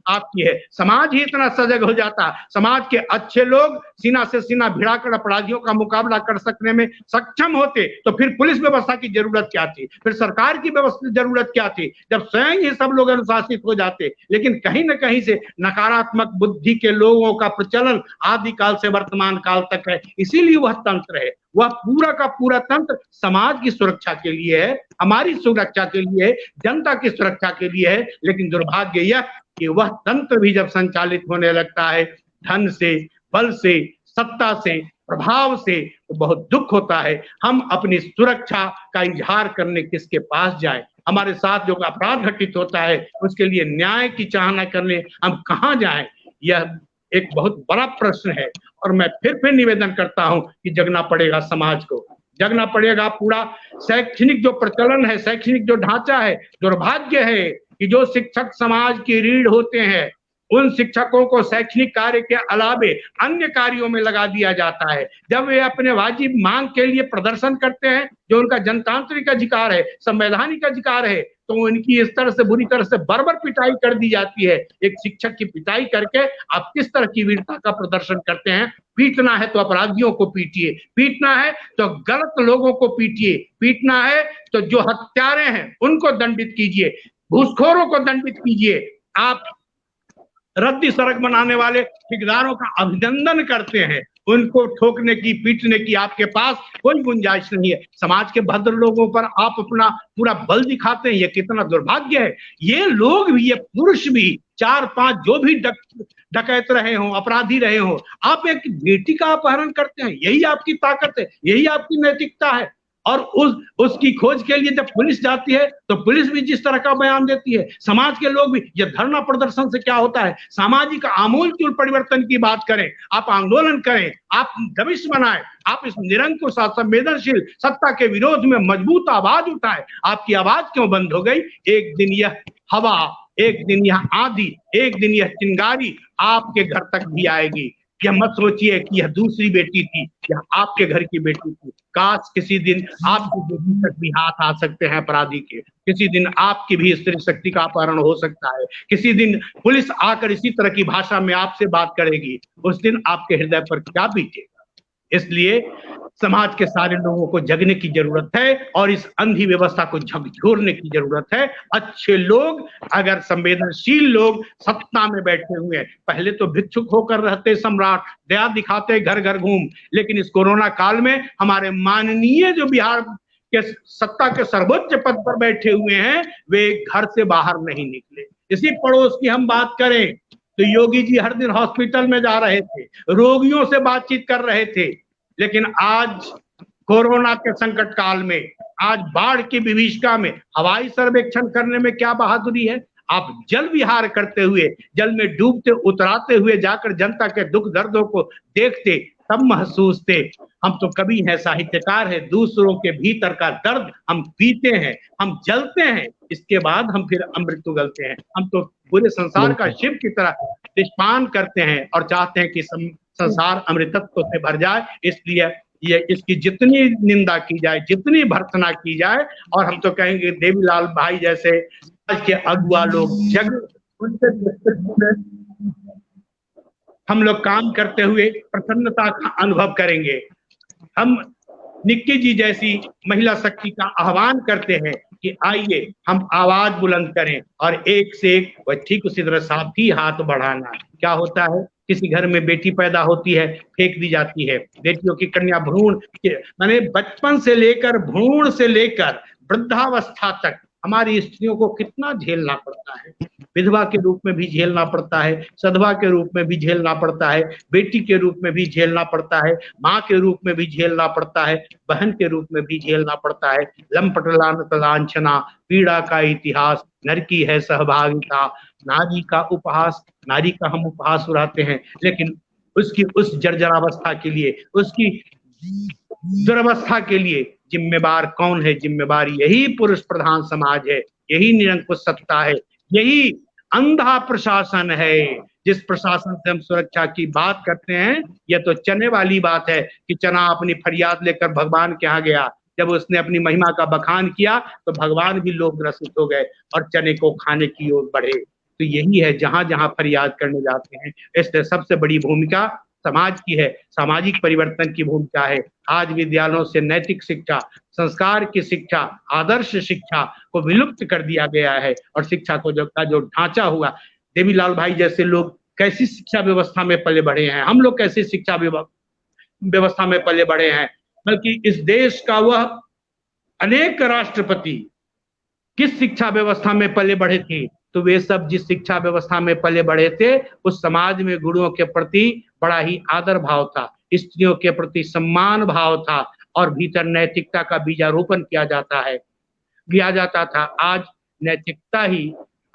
आपकी है। समाज ही इतना सजग हो जाता, समाज के अच्छे लोग सीना से सीना भिड़ाकर अपराधियों का मुकाबला कर सकने में सक्षम होते तो फिर पुलिस व्यवस्था की जरूरत क्या थी, फिर सरकार की व्यवस्था जरूरत क्या थी, जब स्वयं ही सब लोग अनुशासित हो जाते। लेकिन कहीं न कहीं से नकारात्मक बुद्धि के लोगों का प्रचलन आदिकाल से वर्तमान काल तक है। इसीलिए वह तंत्र है, वह पूरा का पूरा तंत्र समाज की सुरक्षा के लिए है, हमारी सुरक्षा के लिए है, जनता की सुरक्षा के लिए है। लेकिन दुर्भाग्य यह कि वह तंत्र भी जब संचालित होने लगता है धन से, बल से, सत्ता से, प्रभाव से, तो बहुत दुख होता है। हम अपनी सुरक्षा का इजहार करने किसके पास जाएं? हमारे साथ जो अपराध घटित होता है उसके लिए न्याय की चाहना करने हम कहाँ जाएं? यह एक बहुत बड़ा प्रश्न है। और मैं फिर निवेदन करता हूं कि जगना पड़ेगा, समाज को जगना पड़ेगा। पूरा शैक्षणिक जो प्रचलन है, शैक्षणिक जो ढांचा है, दुर्भाग्य है कि जो शिक्षक समाज की रीढ़ होते हैं उन शिक्षकों को शैक्षणिक कार्य के अलावे अन्य कार्यों में लगा दिया जाता है। जब वे अपने वाजिब मांग के लिए प्रदर्शन करते हैं, जो उनका जनतांत्रिक अधिकार है, संवैधानिक अधिकार है, तो उनकी इस तरह से बुरी तरह से बर्बर पिटाई कर दी जाती है। एक शिक्षक की पिटाई करके आप किस तरह की वीरता का प्रदर्शन करते हैं? पीटना है तो अपराधियों को पीटिए, पीटना है तो गलत लोगों को पीटिए, पीटना है तो जो हत्यारे हैं उनको दंडित कीजिए, घूसखोरों को दंडित कीजिए। आप रद्दी सड़क बनाने वाले ठेकेदारों का अभिनंदन करते हैं, उनको ठोकने की, पीटने की आपके पास कोई गुंजाइश नहीं है। समाज के भद्र लोगों पर आप अपना पूरा बल दिखाते हैं, ये कितना दुर्भाग्य है। ये लोग भी, ये पुरुष भी, 4-5 जो भी डकैत रहे हो, अपराधी रहे हो, आप एक बेटी का अपहरण करते हैं, यही आपकी ताकत है, यही आपकी नैतिकता है। और उसकी खोज के लिए जब पुलिस जाती है तो पुलिस भी जिस तरह का बयान देती है, समाज के लोग भी, ये धरना प्रदर्शन से क्या होता है, सामाजिक आमूल परिवर्तन की बात करें, आप आंदोलन करें, आप दबिश बनाएं, आप इस निरंकुश संवेदनशील सत्ता के विरोध में मजबूत आवाज उठाएं। आपकी आवाज क्यों बंद हो गई? एक दिन यह हवा, एक दिन यह आंधी, एक दिन यह चिंगारी आपके घर तक भी आएगी। यह मत सोचिए कि यह दूसरी बेटी थी, यह आपके घर की बेटी थी। काश किसी दिन आपकी बेटी तक भी हाथ आ सकते हैं अपराधी के, किसी दिन आपकी भी स्त्री शक्ति का अपहरण हो सकता है, किसी दिन पुलिस आकर इसी तरह की भाषा में आपसे बात करेगी, उस दिन आपके हृदय पर क्या बीतेगा। इसलिए समाज के सारे लोगों को जगने की जरूरत है और इस अंधी व्यवस्था को झकझोरने की जरूरत है। अच्छे लोग, अगर संवेदनशील लोग सत्ता में बैठे हुए हैं, पहले तो भिक्षुक होकर रहते सम्राट, दया दिखाते घर घर घूम, लेकिन इस कोरोना काल में हमारे माननीय जो बिहार के सत्ता के सर्वोच्च पद पर बैठे हुए हैं, वे घर से बाहर नहीं निकले। इसी पड़ोस की हम बात करें तो योगी जी हर दिन हॉस्पिटल में जा रहे थे, रोगियों से बातचीत कर रहे थे, लेकिन आज कोरोना के संकट काल में, आज बाढ़ की विभीषिका में हवाई सर्वेक्षण करने में क्या बहादुरी है। आप जल विहार करते हुए, जल में डूबते उतराते हुए जाकर जनता के दुख दर्दों को देखते, तब महसूस थे। हम तो कवि हैं, साहित्यकार हैं, दूसरों के भीतर का दर्द हम पीते हैं, हम जलते हैं, इसके बाद हम फिर अमृत उगलते हैं। हम तो पूरे संसार का शिव की तरह निष्पान करते हैं और चाहते हैं कि संसार अमृतत्व से भर जाए। इसलिए ये इसकी जितनी निंदा की जाए, जितनी भर्त्सना की जाए, और हम तो कहेंगे देवीलाल भाई जैसे आज के अगुआ लोग जग, उनसे हम लोग काम करते हुए प्रसन्नता का अनुभव करेंगे। हम निक्की जी जैसी महिला शक्ति का आह्वान करते हैं कि आइए हम आवाज बुलंद करें और एक से एक, वह ठीक उसी तरह साथी हाथ बढ़ाना। क्या होता है, किसी घर में बेटी पैदा होती है, फेंक दी जाती है। बेटियों की कन्या भ्रूण, माने बचपन से लेकर, भ्रूण से लेकर वृद्धावस्था तक हमारी स्त्रियों को कितना झेलना पड़ता है। विधवा के रूप में भी झेलना पड़ता है, सधवा के रूप में भी झेलना पड़ता है, बेटी के रूप में भी झेलना पड़ता है, माँ के रूप में भी झेलना पड़ता है, बहन के रूप में भी झेलना पड़ता है। लंपट लानत लांछना, पीड़ा का इतिहास, नर की है सहभागिता, नारी का उपहास, नारी का हम उपहास उड़ाते हैं, लेकिन उसकी उस जर्जरावस्था के लिए, उसकी दुर्वस्था के लिए जिम्मेवार कौन है? जिम्मेवार यही पुरुष प्रधान समाज है, यही निरंकुश सत्ता है, यही अंधा प्रशासन है। जिस प्रशासन से हम सुरक्षा की बात करते हैं, यह तो चने वाली बात है कि चना अपनी फरियाद लेकर भगवान के यहाँ गया, जब उसने अपनी महिमा का बखान किया तो भगवान भी लोग ग्रसित हो गए और चने को खाने की ओर बढ़े। तो यही है, जहां जहां फरियाद करने जाते हैं, इससे सबसे बड़ी भूमिका समाज की है, सामाजिक परिवर्तन की भूमिका है। आज विद्यालयों से नैतिक शिक्षा, संस्कार की शिक्षा, आदर्श शिक्षा को विलुप्त कर दिया गया है और शिक्षा को जो ढांचा हुआ, देवीलाल भाई जैसे लोग कैसी शिक्षा व्यवस्था में पले बढ़े हैं, हम लोग कैसी शिक्षा व्यवस्था में पले बढ़े हैं, बल्कि इस देश का वह अनेक राष्ट्रपति किस शिक्षा व्यवस्था में पले बढ़े थे, तो वे सब जिस शिक्षा व्यवस्था में पले बढ़े थे, उस समाज में गुरुओं के प्रति बड़ा ही आदर भाव था, स्त्रियों के प्रति सम्मान भाव था और भीतर नैतिकता का बीजारोपण किया जाता था। आज नैतिकता ही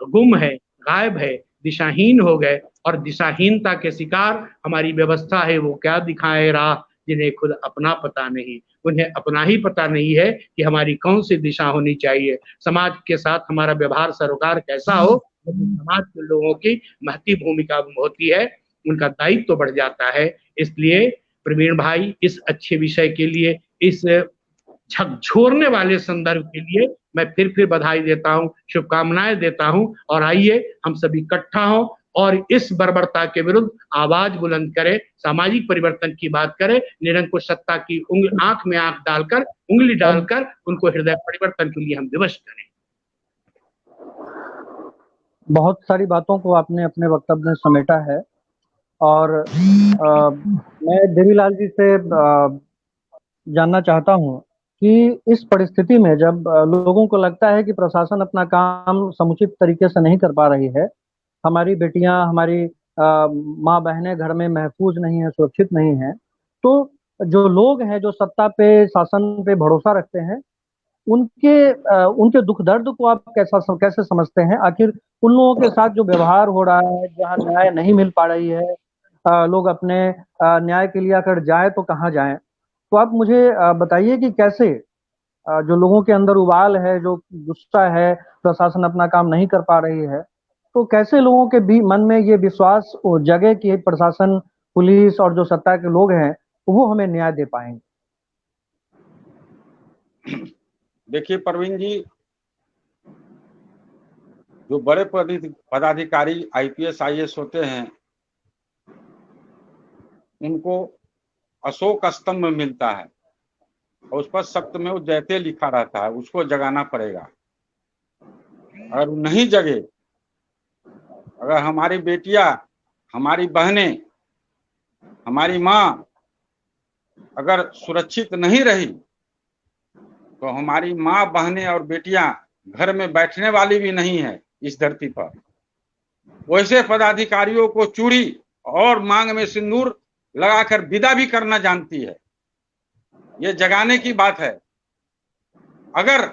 गुम है, गायब है, दिशाहीन हो गए और दिशाहीनता के शिकार हमारी व्यवस्था है। वो क्या दिखाए राह जिन्हें खुद अपना पता नहीं, उन्हें अपना ही पता नहीं है कि हमारी कौन सी दिशा होनी चाहिए, समाज के साथ हमारा व्यवहार सरोकार कैसा हो। समाज के लोगों की महती भूमिका होती है, उनका दायित्व तो बढ़ जाता है। इसलिए प्रवीण भाई, इस अच्छे विषय के लिए, इस झकझोरने वाले संदर्भ के लिए मैं फिर बधाई देता हूं, शुभकामनाएं देता हूं। और आइए हम सभी इकट्ठा हों और इस बर्बरता के विरुद्ध आवाज बुलंद करें, सामाजिक परिवर्तन की बात करें, निरंकुश सत्ता की आंख में आंख डालकर, उंगली डालकर उनको हृदय परिवर्तन के लिए हम विवश करें। बहुत सारी बातों को आपने अपने वक्तव्य में समेटा है और मैं देवीलाल जी से जानना चाहता हूँ कि इस परिस्थिति में जब लोगों को लगता है कि प्रशासन अपना काम समुचित तरीके से नहीं कर पा रही है, हमारी बेटियां, हमारी माँ बहनें घर में महफूज नहीं है, सुरक्षित नहीं है, तो जो लोग हैं जो सत्ता पे, शासन पे भरोसा रखते हैं, उनके दुख दर्द को आप कैसे समझते हैं? आखिर उन लोगों के साथ जो व्यवहार हो रहा है, जहाँ न्याय नहीं मिल पा रही है, लोग अपने न्याय के लिए अगर जाए तो कहाँ जाएं? तो आप मुझे बताइए कि कैसे जो लोगों के अंदर उबाल है, जो गुस्सा है, प्रशासन अपना काम नहीं कर पा रही है, तो कैसे लोगों के भी मन में ये विश्वास जगे कि प्रशासन, पुलिस और जो सत्ता के लोग हैं वो हमें न्याय दे पाएंगे? देखिए प्रवीण जी, जो बड़े पदाधिकारी आईपीएस आईएएस होते हैं, उनको अशोक स्तंभ मिलता है और उस पर सत्यमेव जयते लिखा रहता है, उसको जगाना पड़ेगा। अगर नहीं जगे, अगर हमारी बेटियां, हमारी बहनें, हमारी माँ अगर सुरक्षित नहीं रही, तो हमारी माँ बहनें और बेटियां घर में बैठने वाली भी नहीं है इस धरती पर। वैसे पदाधिकारियों को चूड़ी और मांग में सिंदूर लगाकर विदा भी करना जानती है। ये जगाने की बात है। अगर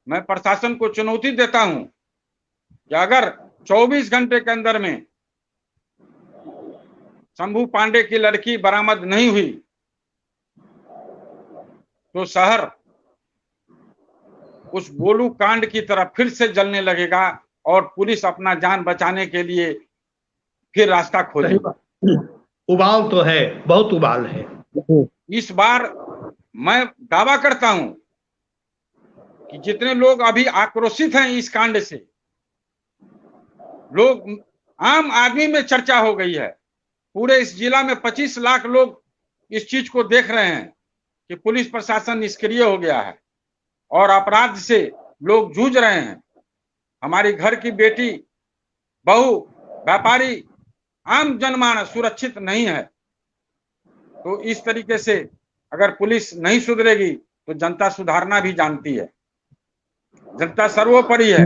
मैं प्रशासन को चुनौती देता हूं कि अगर 24 घंटे के अंदर में शंभू पांडे की लड़की बरामद नहीं हुई तो शहर उस गोलू कांड की तरह फिर से जलने लगेगा और पुलिस अपना जान बचाने के लिए फिर रास्ता खोजेगी। उबाल तो है, बहुत उबाल है। इस बार मैं दावा करता हूं कि जितने लोग अभी आक्रोशित हैं इस कांड से, लोग, आम आदमी में चर्चा हो गई है। पूरे इस जिला में 25 लाख लोग इस चीज को देख रहे हैं कि पुलिस प्रशासन निष्क्रिय हो गया है और अपराध से लोग जूझ रहे हैं। हमारी घर की बेटी, बहू, व्यापारी, आम जनमानस सुरक्षित नहीं है। तो इस तरीके से अगर पुलिस नहीं सुधरेगी तो जनता सुधारना भी जानती है। जनता सर्वोपरि है।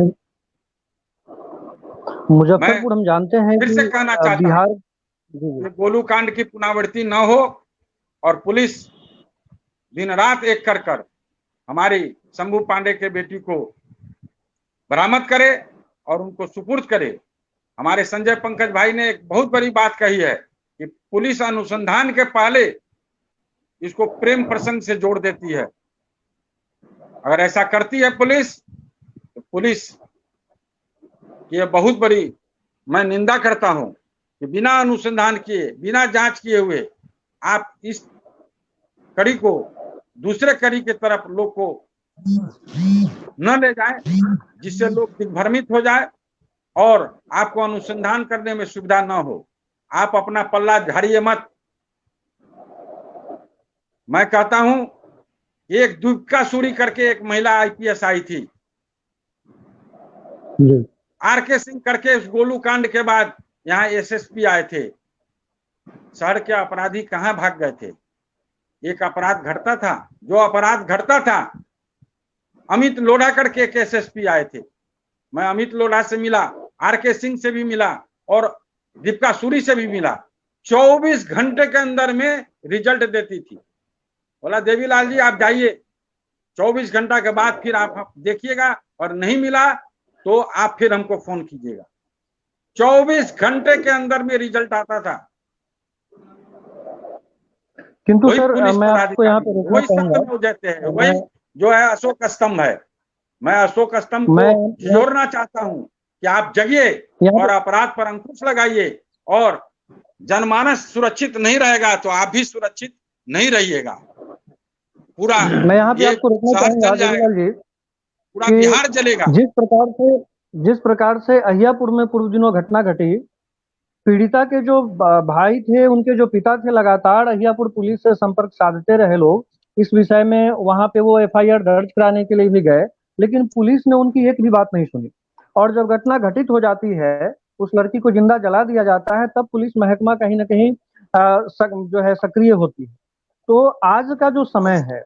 मुजफ्फरपुर हम जानते हैं फिर कि से कहना चाहता बिहार हूं, गोलू कांड की पुनरावृत्ति न हो और पुलिस दिन रात एक कर हमारी शंभू पांडे के बेटी को बरामद करे और उनको सुपुर्द करे। हमारे संजय पंकज भाई ने एक बहुत बड़ी बात कही है कि पुलिस अनुसंधान के पहले इसको प्रेम प्रसंग से जोड़ देती है। अगर ऐसा करती है पुलिस, तो पुलिस की यह बहुत बड़ी मैं निंदा करता हूं कि बिना अनुसंधान किए, बिना जांच किए हुए आप इस कड़ी को दूसरे कड़ी की तरफ लोग को न ले जाए, जिससे लोग दिग्भ्रमित हो जाए और आपको अनुसंधान करने में सुविधा न हो। आप अपना पल्ला झाड़िए मत। मैं कहता हूं, एक दुबका सूरी करके एक महिला आईपीएस आई थी, आरके सिंह करके उस गोलू कांड के बाद यहाँ एसएसपी आए थे। शहर के अपराधी कहां भाग गए थे? एक अपराध घटता था, जो अपराध घटता था, अमित लोढ़ा करके एक एसएसपी आए थे। मैं अमित लोढ़ा से मिला, आरके सिंह से भी मिला और दीपिका सूरी से भी मिला। 24 घंटे के अंदर में रिजल्ट देती थी। बोला देवीलाल जी आप जाइए, 24 घंटा के बाद फिर आप देखिएगा और नहीं मिला तो आप फिर हमको फोन कीजिएगा। 24 घंटे के अंदर में रिजल्ट आता था। किंतु सर मैं आपको यहाँ पे रोकना चाहूंगा। वही जो है अशोक स्तंभ है। मैं अशोक स्तंभ को जोड़ना चाहता हूं कि आप जगिए और अपराध पर अंकुश लगाइए, और जनमानस सुरक्षित नहीं रहेगा तो आप भी सुरक्षित नहीं रहिएगा। पूरा मैं यहाँ पे आपको रोकना चाहूंगा देवीलाल जी, पूरा बिहार जलेगा। जिस प्रकार से अहियापुर में पूर्व दिनों घटना घटी, पीड़िता के जो भाई थे, उनके जो पिता थे, लगातार अहियापुर पुलिस से संपर्क साधते रहे लोग इस विषय में। वहां पे वो एफआईआर दर्ज कराने के लिए भी गए, लेकिन पुलिस ने उनकी एक भी बात नहीं सुनी। और जब घटना घटित हो जाती है उस लड़की को जिंदा जला दिया जाता है, तब पुलिस महकमा कहीं ना कहीं जो है सक्रिय होती है। तो आज का जो समय है,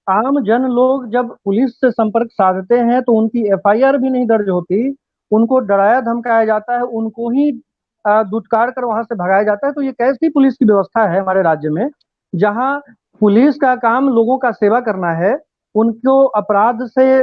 आम जन लोग जब पुलिस से संपर्क साधते हैं तो उनकी एफआईआर भी नहीं दर्ज होती, उनको डराया धमकाया जाता है, उनको ही दुत्कार कर वहां से भगाया जाता है। तो ये कैसी पुलिस की व्यवस्था है हमारे राज्य में, जहां पुलिस का काम लोगों का सेवा करना है, उनको अपराध से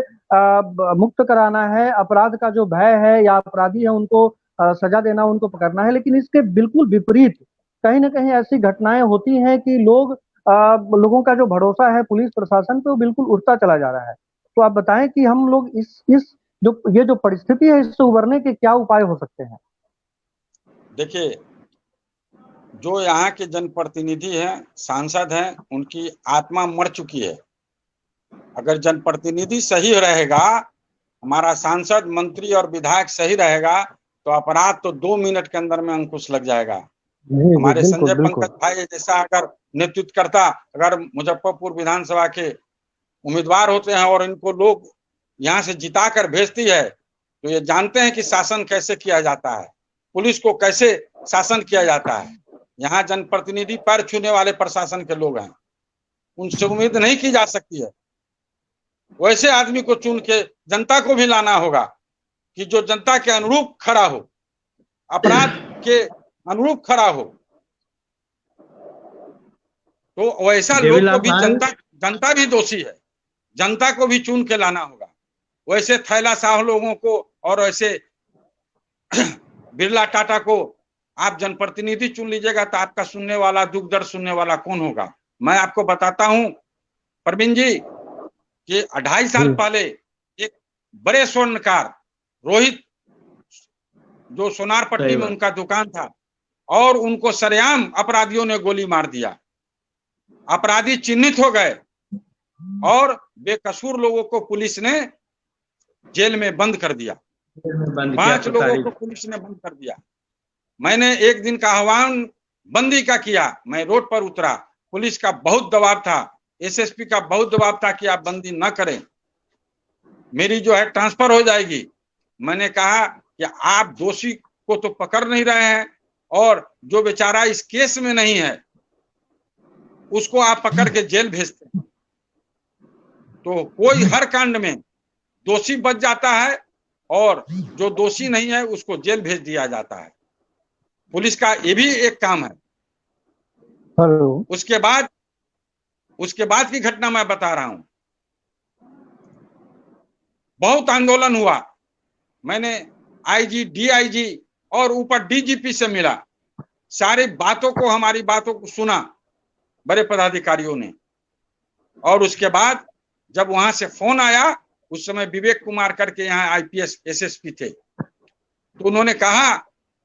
मुक्त कराना है, अपराध का जो भय है या अपराधी है उनको सजा देना, उनको पकड़ना है। लेकिन इसके बिल्कुल विपरीत कहीं ना कहीं ऐसी घटनाएं होती हैं कि लोगों का जो भरोसा है पुलिस प्रशासन पे वो बिल्कुल उठता चला जा रहा है। तो आप बताएं कि हम लोग इस जो ये जो परिस्थिति है इससे उबरने के क्या उपाय हो सकते हैं? देखिए, जो यहाँ के जनप्रतिनिधि हैं, सांसद हैं, उनकी आत्मा मर चुकी है। अगर जनप्रतिनिधि सही रहेगा, हमारा सांसद, मंत्री और विधायक सही रहेगा, तो अपराध तो 2 मिनट के अंदर में अंकुश लग जाएगा। हमारे संजय पंकज भाई जैसा अगर नेतृत्व करता, अगर मुजफ्फरपुर विधानसभा के उम्मीदवार होते हैं और इनको लोग यहाँ से जिता कर भेजती है, तो ये जानते हैं कि शासन कैसे किया जाता है, पुलिस को कैसे शासन किया जाता है। यहाँ जनप्रतिनिधि पैर छूने वाले प्रशासन के लोग हैं, उनसे उम्मीद नहीं की जा सकती है। वैसे आदमी को चुन के जनता को भी लाना होगा कि जो जनता के अनुरूप खड़ा हो, अपराध के अनुरूप खड़ा हो। तो वैसा लोग को भी जनता भी दोषी है, जनता को भी चुन के लाना होगा। वैसे थैला साह लोगों को और वैसे बिरला टाटा को आप जनप्रतिनिधि चुन लीजिएगा तो आपका सुनने वाला, दुख दर्द सुनने वाला कौन होगा? मैं आपको बताता हूं प्रवीण जी कि 2.5 साल पहले एक बड़े स्वर्णकार रोहित, जो सोनार पट्टी में उनका दुकान था, और उनको सरेआम अपराधियों ने गोली मार दिया। अपराधी चिन्हित हो गए और बेकसूर लोगों को पुलिस ने जेल में बंद कर दिया। 5 लोगों को पुलिस ने बंद कर दिया। मैंने एक दिन का आह्वान बंदी का किया, मैं रोड पर उतरा, पुलिस का बहुत दबाव था, एसएसपी का बहुत दबाव था कि आप बंदी न करें, मेरी जो है ट्रांसफर हो जाएगी। मैंने कहा कि आप दोषी को तो पकड़ नहीं रहे हैं और जो बेचारा इस केस में नहीं है उसको आप पकड़ के जेल भेजते हैं। तो कोई हर कांड में दोषी बच जाता है और जो दोषी नहीं है उसको जेल भेज दिया जाता है। पुलिस का ये भी एक काम है। उसके बाद की घटना मैं बता रहा हूं। बहुत आंदोलन हुआ, मैंने आईजी, डीआईजी और ऊपर डीजीपी से मिला, सारी बातों को, हमारी बातों को सुना बड़े पदाधिकारियों ने। और उसके बाद जब वहां से फोन आया, उस समय विवेक कुमार करके यहाँ आईपीएस एसएसपी थे, तो उन्होंने कहा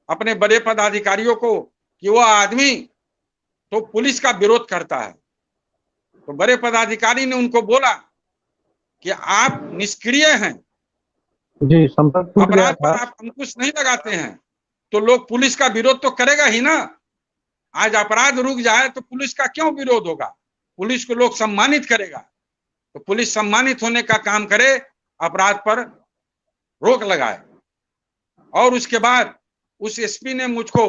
अपने बड़े पदाधिकारियों को कि वो आदमी तो पुलिस का विरोध करता है। तो बड़े पदाधिकारी ने उनको बोला कि आप निष्क्रिय हैं जी, अपराध पर आप अंकुश नहीं लगाते हैं, तो लोग पुलिस का विरोध तो करेगा ही ना। आज अपराध रुक जाए तो पुलिस का क्यों विरोध होगा? पुलिस को लोग सम्मानित करेगा, तो पुलिस सम्मानित होने का काम करे, अपराध पर रोक लगाए। और उसके बाद उस एसपी ने मुझको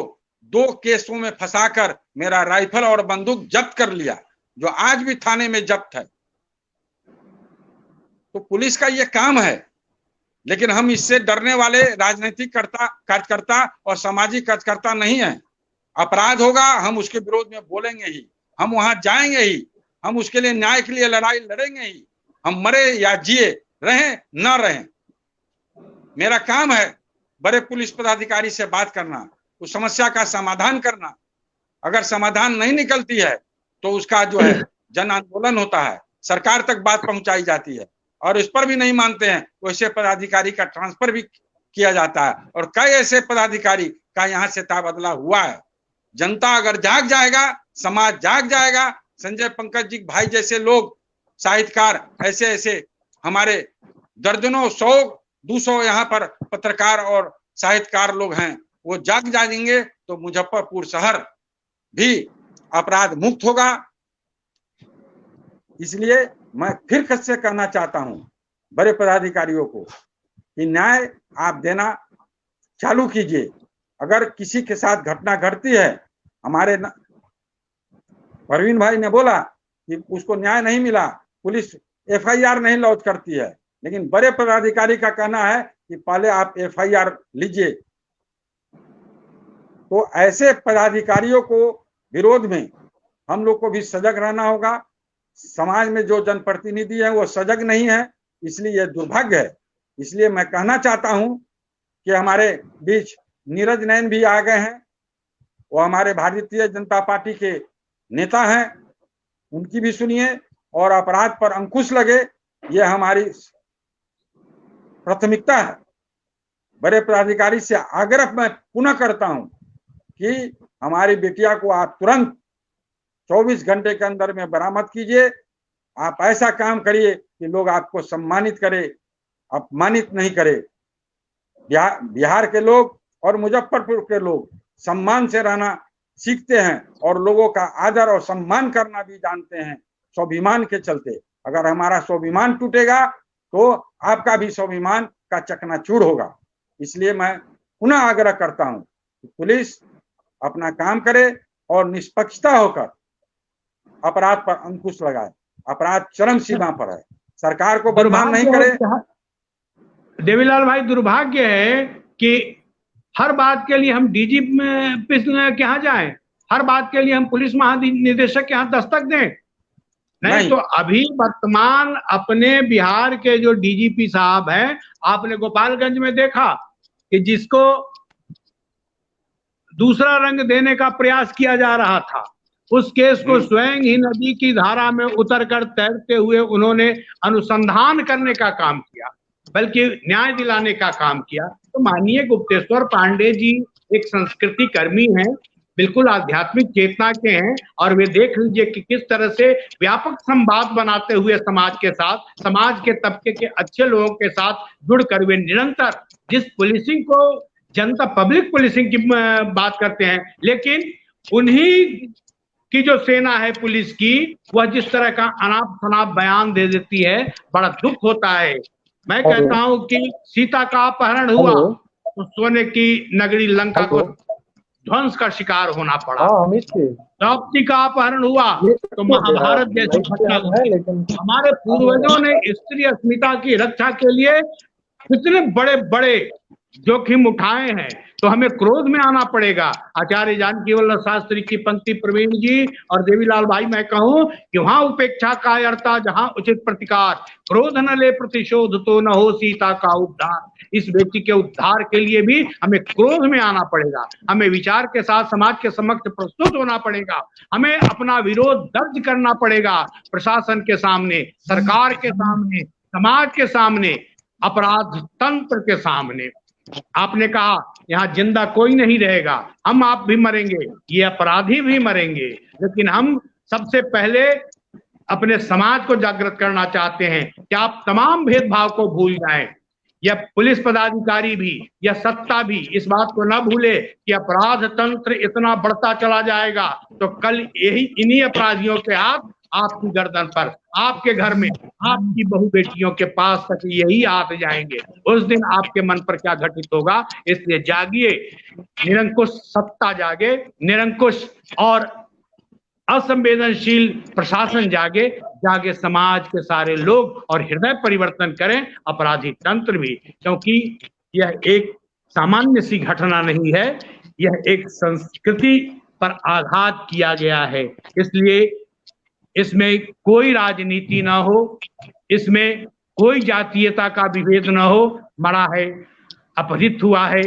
2 केसों में फंसाकर मेरा राइफल और बंदूक जब्त कर लिया, जो आज भी थाने में जब्त है। तो पुलिस का ये काम है। लेकिन हम इससे डरने वाले राजनीतिक कार्यकर्ता और सामाजिक कार्यकर्ता नहीं है। अपराध होगा, हम उसके विरोध में बोलेंगे ही, हम वहां जाएंगे ही, हम उसके लिए न्याय के लिए लड़ाई लड़ेंगे ही, हम मरे या जिए, रहें ना रहें। मेरा काम है बड़े पुलिस पदाधिकारी से बात करना, उस समस्या का समाधान करना। अगर समाधान नहीं निकलती है तो उसका जो है जन आंदोलन होता है, सरकार तक बात पहुंचाई जाती है, और इस पर भी नहीं मानते हैं वैसे पदाधिकारी का ट्रांसफर भी किया जाता है। और कई ऐसे पदाधिकारी का यहाँ से तबादला हुआ है। जनता अगर जाग जाएगा, समाज जाग जाएगा, संजय पंकज जी भाई जैसे लोग, साहित्यकार, ऐसे ऐसे हमारे दर्जनों, 100-200 यहाँ पर पत्रकार और साहित्यकार लोग हैं, वो जाग जाएंगे तो मुजफ्फरपुर शहर भी अपराध मुक्त होगा। इसलिए मैं फिर से कहना चाहता हूं बड़े पदाधिकारियों को कि न्याय आप देना चालू कीजिए। अगर किसी के साथ घटना घटती है, हमारे परवीन भाई ने बोला कि उसको न्याय नहीं मिला, पुलिस एफआईआर नहीं लॉन्च करती है, लेकिन बड़े पदाधिकारी का कहना है कि पहले आप एफआईआर लीजिए। तो ऐसे पदाधिकारियों को विरोध में हम लोग को भी सजग रहना होगा। समाज में जो जनप्रतिनिधि है वो सजग नहीं है, इसलिए यह दुर्भाग्य है। इसलिए मैं कहना चाहता हूं कि हमारे बीच नीरज नैन भी आ गए हैं, वो हमारे भारतीय जनता पार्टी के नेता हैं, उनकी भी सुनिए और अपराध पर अंकुश लगे, ये हमारी प्राथमिकता है। बड़े पदाधिकारी से आग्रह मैं पुनः करता हूं कि हमारी बेटिया को आप तुरंत 24 घंटे के अंदर में बरामद कीजिए। आप ऐसा काम करिए कि लोग आपको सम्मानित करें, अपमानित नहीं करें। बिहार के लोग और मुजफ्फरपुर के लोग सम्मान से रहना सीखते हैं और लोगों का आदर और सम्मान करना भी जानते हैं, स्वाभिमान के चलते। अगर हमारा स्वाभिमान टूटेगा तो आपका भी स्वाभिमान का चकनाचूर होगा। इसलिए मैं पुनः आग्रह करता हूं कि पुलिस अपना काम करे और निष्पक्षता होकर अपराध पर अंकुश लगाए। अपराध चरम सीमा पर है, सरकार को बदनाम नहीं करे। देवीलाल भाई, दुर्भाग्य है कि हर बात के लिए हम डीजीपी के यहाँ जाएं, हर बात के लिए हम पुलिस महानिदेशक के यहाँ दस्तक दें। नहीं तो अभी वर्तमान अपने बिहार के जो डीजीपी साहब हैं, आपने गोपालगंज में देखा कि जिसको दूसरा रंग देने का प्रयास किया जा रहा था, उस केस को स्वयं ही नदी की धारा में उतरकर तैरते हुए उन्होंने अनुसंधान करने का काम किया, बल्कि न्याय दिलाने का काम किया। तो माननीय गुप्तेश्वर पांडे जी एक संस्कृति कर्मी हैं, बिल्कुल आध्यात्मिक चेतना के हैं, और वे देख लीजिए कि किस तरह से व्यापक संवाद बनाते हुए समाज के साथ, समाज के तबके के अच्छे लोगों के साथ जुड़कर वे निरंतर जिस पुलिसिंग को जनता पब्लिक पुलिसिंग की बात करते हैं, लेकिन उन्हीं की जो सेना है पुलिस की, वह जिस तरह का अनाप शनाप बयान दे देती है, बड़ा दुख होता है। मैं कहता हूं कि सीता का अपहरण हुआ तो सोने की नगरी लंका को ध्वंस का शिकार होना पड़ा। द्रौपदी का अपहरण हुआ तो महाभारत जैसी घटना घटी। हमारे पूर्वजों ने स्त्री अस्मिता की रक्षा के लिए कितने बड़े बड़े जोखिम उठाए हैं, तो हमें क्रोध में आना पड़ेगा। आचार्य जानकी वल्लभ शास्त्री की पंक्ति प्रवीण जी और देवीलाल भाई, मैं कहूं कि वहां उपेक्षा कायरता जहां उचित प्रतिकार, क्रोध न ले प्रतिशोध तो न हो सीता का उद्धार। इस बेटी के उद्धार के लिए भी हमें क्रोध में आना पड़ेगा, हमें विचार के साथ समाज के समक्ष प्रस्तुत होना पड़ेगा, हमें अपना विरोध दर्ज करना पड़ेगा प्रशासन के सामने, सरकार के सामने, समाज के सामने, अपराध तंत्र के सामने। आपने कहा यहाँ जिंदा कोई नहीं रहेगा, हम आप भी मरेंगे, ये अपराधी भी मरेंगे, लेकिन हम सबसे पहले अपने समाज को जागृत करना चाहते हैं कि आप तमाम भेदभाव को भूल जाएं। यह पुलिस पदाधिकारी भी, यह सत्ता भी इस बात को न भूले कि अपराध तंत्र इतना बढ़ता चला जाएगा तो कल यही इन्हीं अपराधियों के हाथ आपकी गर्दन पर, आपके घर में, आपकी बहु बेटियों के पास तक यही हाथ जाएंगे। उस दिन आपके मन पर क्या घटित होगा। इसलिए जागिए, निरंकुश सत्ता जागे, निरंकुश और असंवेदनशील प्रशासन जागे, जागे समाज के सारे लोग और हृदय परिवर्तन करें, अपराधी तंत्र भी, क्योंकि यह एक सामान्य सी घटना नहीं है, यह एक संस्कृति पर आघात किया गया है। इसलिए इसमें कोई राजनीति ना हो, इसमें कोई जातीयता का विभेद ना हो। मरा है, अपहृत हुआ है,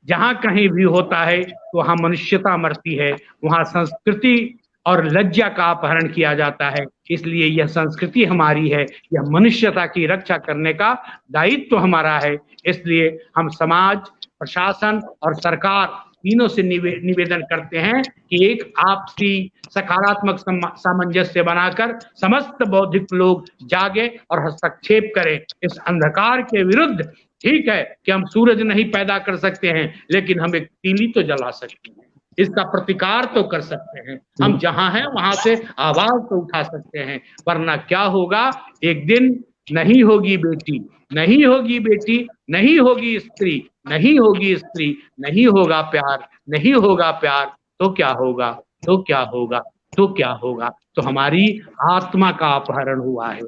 जहां कहीं भी होता है तो वहां मनुष्यता मरती है, वहां संस्कृति और लज्जा का अपहरण किया जाता है। इसलिए यह संस्कृति हमारी है, यह मनुष्यता की रक्षा करने का दायित्व हमारा है। इसलिए हम समाज, प्रशासन और सरकार तीनों से निवेदन करते हैं कि एक आपसी सकारात्मक सामंजस्य बनाकर समस्त बौद्धिक लोग जागे और हस्तक्षेप करें इस अंधकार के विरुद्ध। ठीक है कि हम सूरज नहीं पैदा कर सकते हैं, लेकिन हम एक तीली तो जला सकते हैं, इसका प्रतिकार तो कर सकते हैं। हम जहां हैं वहां से आवाज तो उठा सकते हैं, वरना क्या होगा, एक दिन नहीं होगी बेटी, नहीं होगी बेटी, नहीं होगी स्त्री, नहीं होगी स्त्री, नहीं होगा प्यार, नहीं होगा प्यार, तो क्या होगा, तो क्या होगा, तो क्या होगा। तो हमारी आत्मा का अपहरण हुआ है,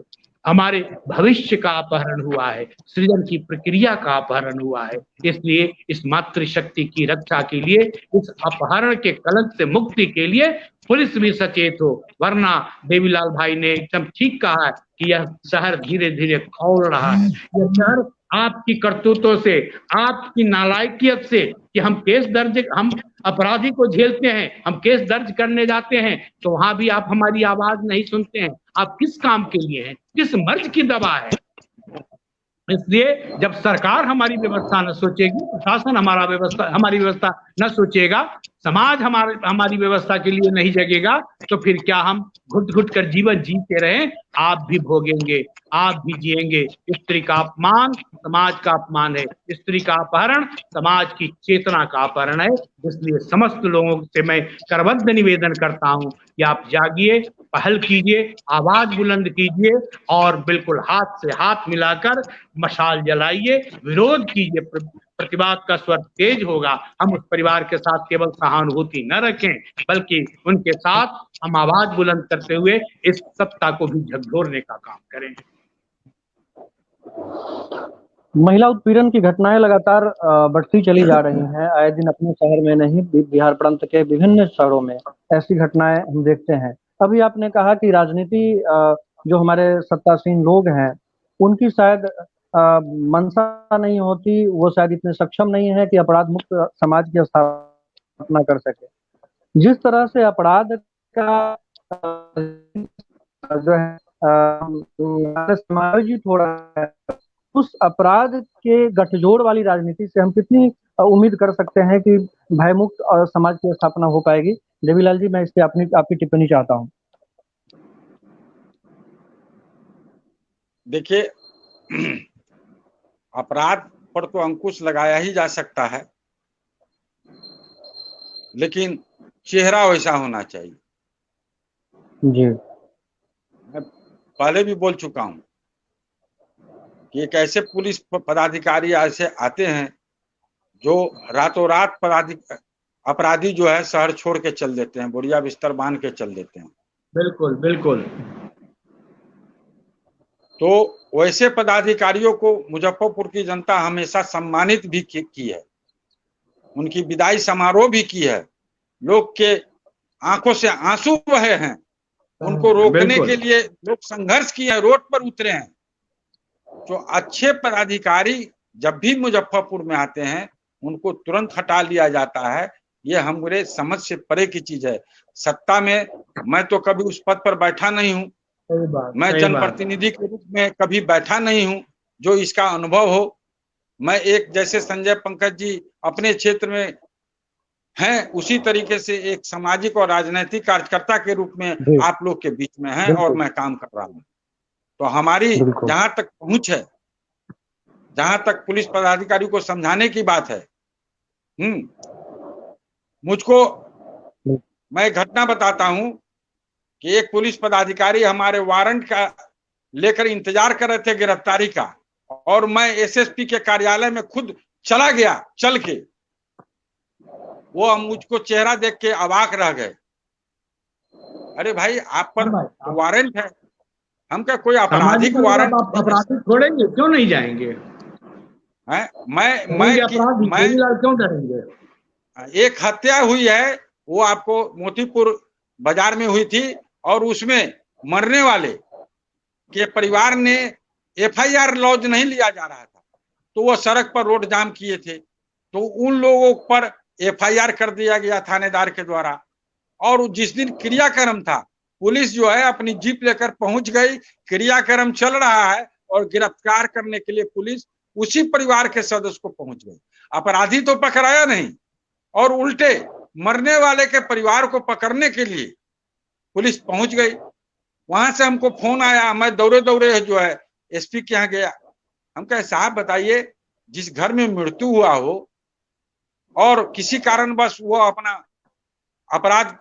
हमारे भविष्य का अपहरण हुआ है, सृजन की प्रक्रिया का अपहरण हुआ है। इसलिए इस मातृशक्ति की रक्षा के लिए, इस अपहरण के कलंक से मुक्ति के लिए पुलिस भी सचेत हो, वरना देवीलाल भाई ने एकदम ठीक कहा है कि यह शहर धीरे धीरे खौल रहा है। यह शहर आपकी करतूतों से, आपकी नालायकियत से, कि हम अपराधी को झेलते हैं, हम केस दर्ज करने जाते हैं, तो वहां भी आप हमारी आवाज नहीं सुनते हैं। आप किस काम के लिए हैं, किस मर्ज की दवा है। इसलिए जब सरकार हमारी व्यवस्था न सोचेगी, प्रशासन हमारी व्यवस्था न सोचेगा, समाज हमारी व्यवस्था के लिए नहीं जगेगा, तो फिर क्या हम घुट घुट कर जीवन जीते रहें। आप भी भोगेंगे, आप भी जिएंगे। स्त्री का अपमान समाज का अपमान है, स्त्री का अपहरण समाज की चेतना का अपहरण है। इसलिए समस्त लोगों से मैं करबद्ध निवेदन करता हूं कि आप जागिए, पहल कीजिए, आवाज बुलंद कीजिए और बिल्कुल हाथ से हाथ मिलाकर मशाल जलाइए, विरोध कीजिए। प्रतिवाद का स्वर तेज होगा। हम उस परिवार के साथ केवल सहानुभूति न रखें, बल्कि उनके साथ हम आवाज बुलंद करते हुए इस सत्ता को भी झकझोरने का काम करें। महिला उत्पीड़न की घटनाएं लगातार बढ़ती चली जा रही हैं। आए दिन अपने शहर में नहीं, बिहार प्रांत के विभिन्न शहरों में ऐसी घटनाएं हम देखते हैं। अभी आपने कहा कि राजनीति जो हमारे सत्तासीन लोग हैं, उनकी शायद मंशा नहीं होती, वो शायद इतने सक्षम नहीं है कि अपराध मुक्त समाज की स्थापना कर सके। जिस तरह से अपराध का जो है समायोजित हो रहा है, उस अपराध के गठजोड़ वाली राजनीति से हम कितनी उम्मीद कर सकते हैं कि भयमुक्त और समाज की स्थापना हो पाएगी। देवीलाल जी, मैं इस पे आपकी टिप्पणी चाहता हूं। देखिए, अपराध पर तो अंकुश लगाया ही जा सकता है, लेकिन चेहरा वैसा होना चाहिए। जी, मैं पहले भी बोल चुका हूं कि एक ऐसे पुलिस पदाधिकारी ऐसे आते हैं जो रातों रात अपराधी जो है शहर छोड़ के चल देते हैं, बोरिया बिस्तर बांध के चल देते हैं। बिल्कुल बिल्कुल। तो वैसे पदाधिकारियों को मुजफ्फरपुर की जनता हमेशा सम्मानित भी की है, उनकी विदाई समारोह भी की है। लोग के आंखों से आंसू बहे हैं, उनको रोकने के लिए लोग संघर्ष किए हैं, रोड पर उतरे हैं। जो अच्छे पदाधिकारी जब भी मुजफ्फरपुर में आते हैं, उनको तुरंत हटा लिया जाता है। ये हमारे समझ से परे की चीज है। सत्ता में मैं तो कभी उस पद पर बैठा नहीं हूं, मैं जनप्रतिनिधि के रूप में कभी बैठा नहीं हूं जो इसका अनुभव हो। मैं एक, जैसे संजय पंकज जी अपने क्षेत्र में हैं, उसी तरीके से एक सामाजिक और राजनीतिक कार्यकर्ता के रूप में आप लोग के बीच में हैं और मैं काम कर रहा हूं। तो हमारी जहां तक पहुंच है, जहां तक पुलिस पदाधिकारी को समझाने की बात है, मुझको, मैं घटना बताता हूं कि एक पुलिस पदाधिकारी हमारे वारंट का लेकर इंतजार कर रहे थे गिरफ्तारी का, और मैं एसएसपी के कार्यालय में खुद चला गया, चल के। वो मुझको चेहरा देख के अवाक रह गए। अरे भाई, आप पर वारंट है, हम क्या कोई आपराधिक वारंट? अपराधी छोड़ेंगे क्यों नहीं जाएंगे? मैं क्यों डरेंगे? एक हत्या हुई है, वो आपको मोतीपुर बाजार में हुई थी, और उसमें मरने वाले के परिवार ने एफआईआर लॉन्च नहीं लिया जा रहा था, तो वो सड़क पर रोड जाम किए थे, तो उन लोगों पर एफआईआर कर दिया गया थानेदार के द्वारा। और जिस दिन क्रियाक्रम था, पुलिस जो है अपनी जीप लेकर पहुंच गई, क्रियाक्रम चल रहा है और गिरफ्तार करने के लिए पुलिस उसी परिवार के सदस्य को पहुंच गई। अपराधी तो पकड़ाया नहीं, और उल्टे मरने वाले के परिवार को पकड़ने के लिए पुलिस पहुंच गई। वहां से हमको फोन आया, मैं दौड़े दौड़े जो है एसपी के यहाँ गया। हम कहे, साहब बताइए, जिस घर में मृत्यु हुआ हो और किसी कारणवश वो अपना अपराध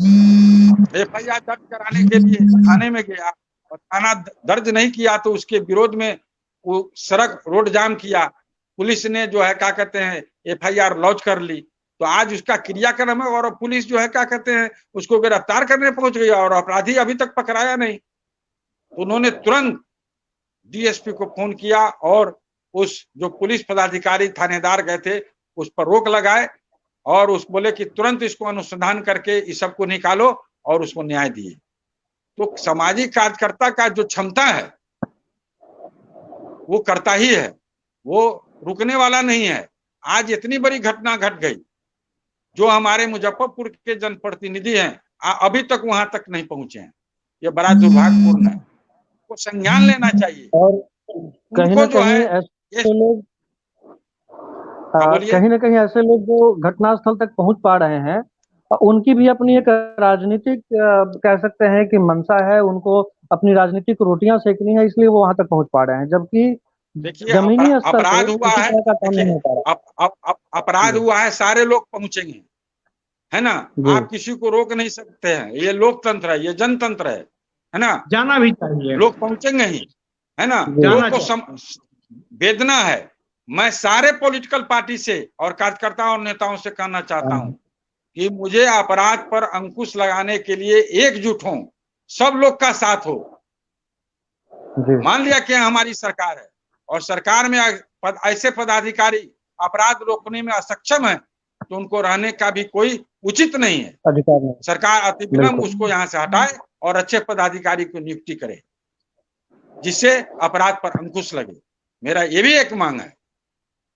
एफआईआर दर्ज कराने के लिए थाने में गया और थाना दर्ज नहीं किया, तो उसके विरोध में वो सड़क रोड जाम किया, पुलिस ने जो है क्या कहते हैं FIR लॉन्च कर ली, तो आज उसका क्रियाक्रम है और पुलिस जो है क्या कहते हैं उसको गिरफ्तार करने पहुंच गई और अपराधी अभी तक पकड़ाया नहीं। तो उन्होंने तुरंत DSP को फोन किया और उस जो पुलिस पदाधिकारी थानेदार गए थे उस पर रोक लगाए और उस बोले कि तुरंत इसको अनुसंधान करके इस सबको निकालो और उसको न्याय दिए। तो सामाजिक कार्यकर्ता का जो क्षमता है वो करता ही है, वो रुकने वाला नहीं है। आज इतनी बड़ी घटना घट गई, जो हमारे मुजफ्फरपुर के जनप्रतिनिधि हैं अभी तक वहां तक नहीं पहुंचे हैं, ये बड़ा दुर्भाग्यपूर्ण है, को संज्ञान लेना चाहिए। और कहीं ना कहीं ऐसे लोग कहीं ना कहीं ऐसे लोग जो घटनास्थल तक पहुंच पा रहे हैं, उनकी भी अपनी एक राजनीतिक कह सकते हैं कि मंशा है, उनको अपनी राजनीतिक रोटियां सेकनी है, इसलिए वो वहां तक पहुंच पा रहे हैं, जबकि देखिए जमीनी स्तर अपराध हुआ है, अपराध हुआ है, सारे लोग पहुंचेंगे, है ना। आप किसी को रोक नहीं सकते हैं, ये लोकतंत्र है, ये जनतंत्र है ना। जाना भी चाहिए, लोग पहुंचेंगे ही, है ना। लोग को वेदना है। मैं सारे पॉलिटिकल पार्टी से और कार्यकर्ताओं और नेताओं से कहना चाहता हूं कि मुझे अपराध पर अंकुश लगाने के लिए एकजुट हों, सब लोग का साथ हो। मान लिया कि हमारी सरकार है और सरकार में ऐसे पदाधिकारी अपराध रोकने में असक्षम है तो उनको रहने का भी कोई उचित नहीं है। सरकार अतिविलंब उसको यहाँ से हटाए और अच्छे पदाधिकारी को नियुक्ति करे जिससे अपराध पर अंकुश लगे। मेरा ये भी एक मांग है।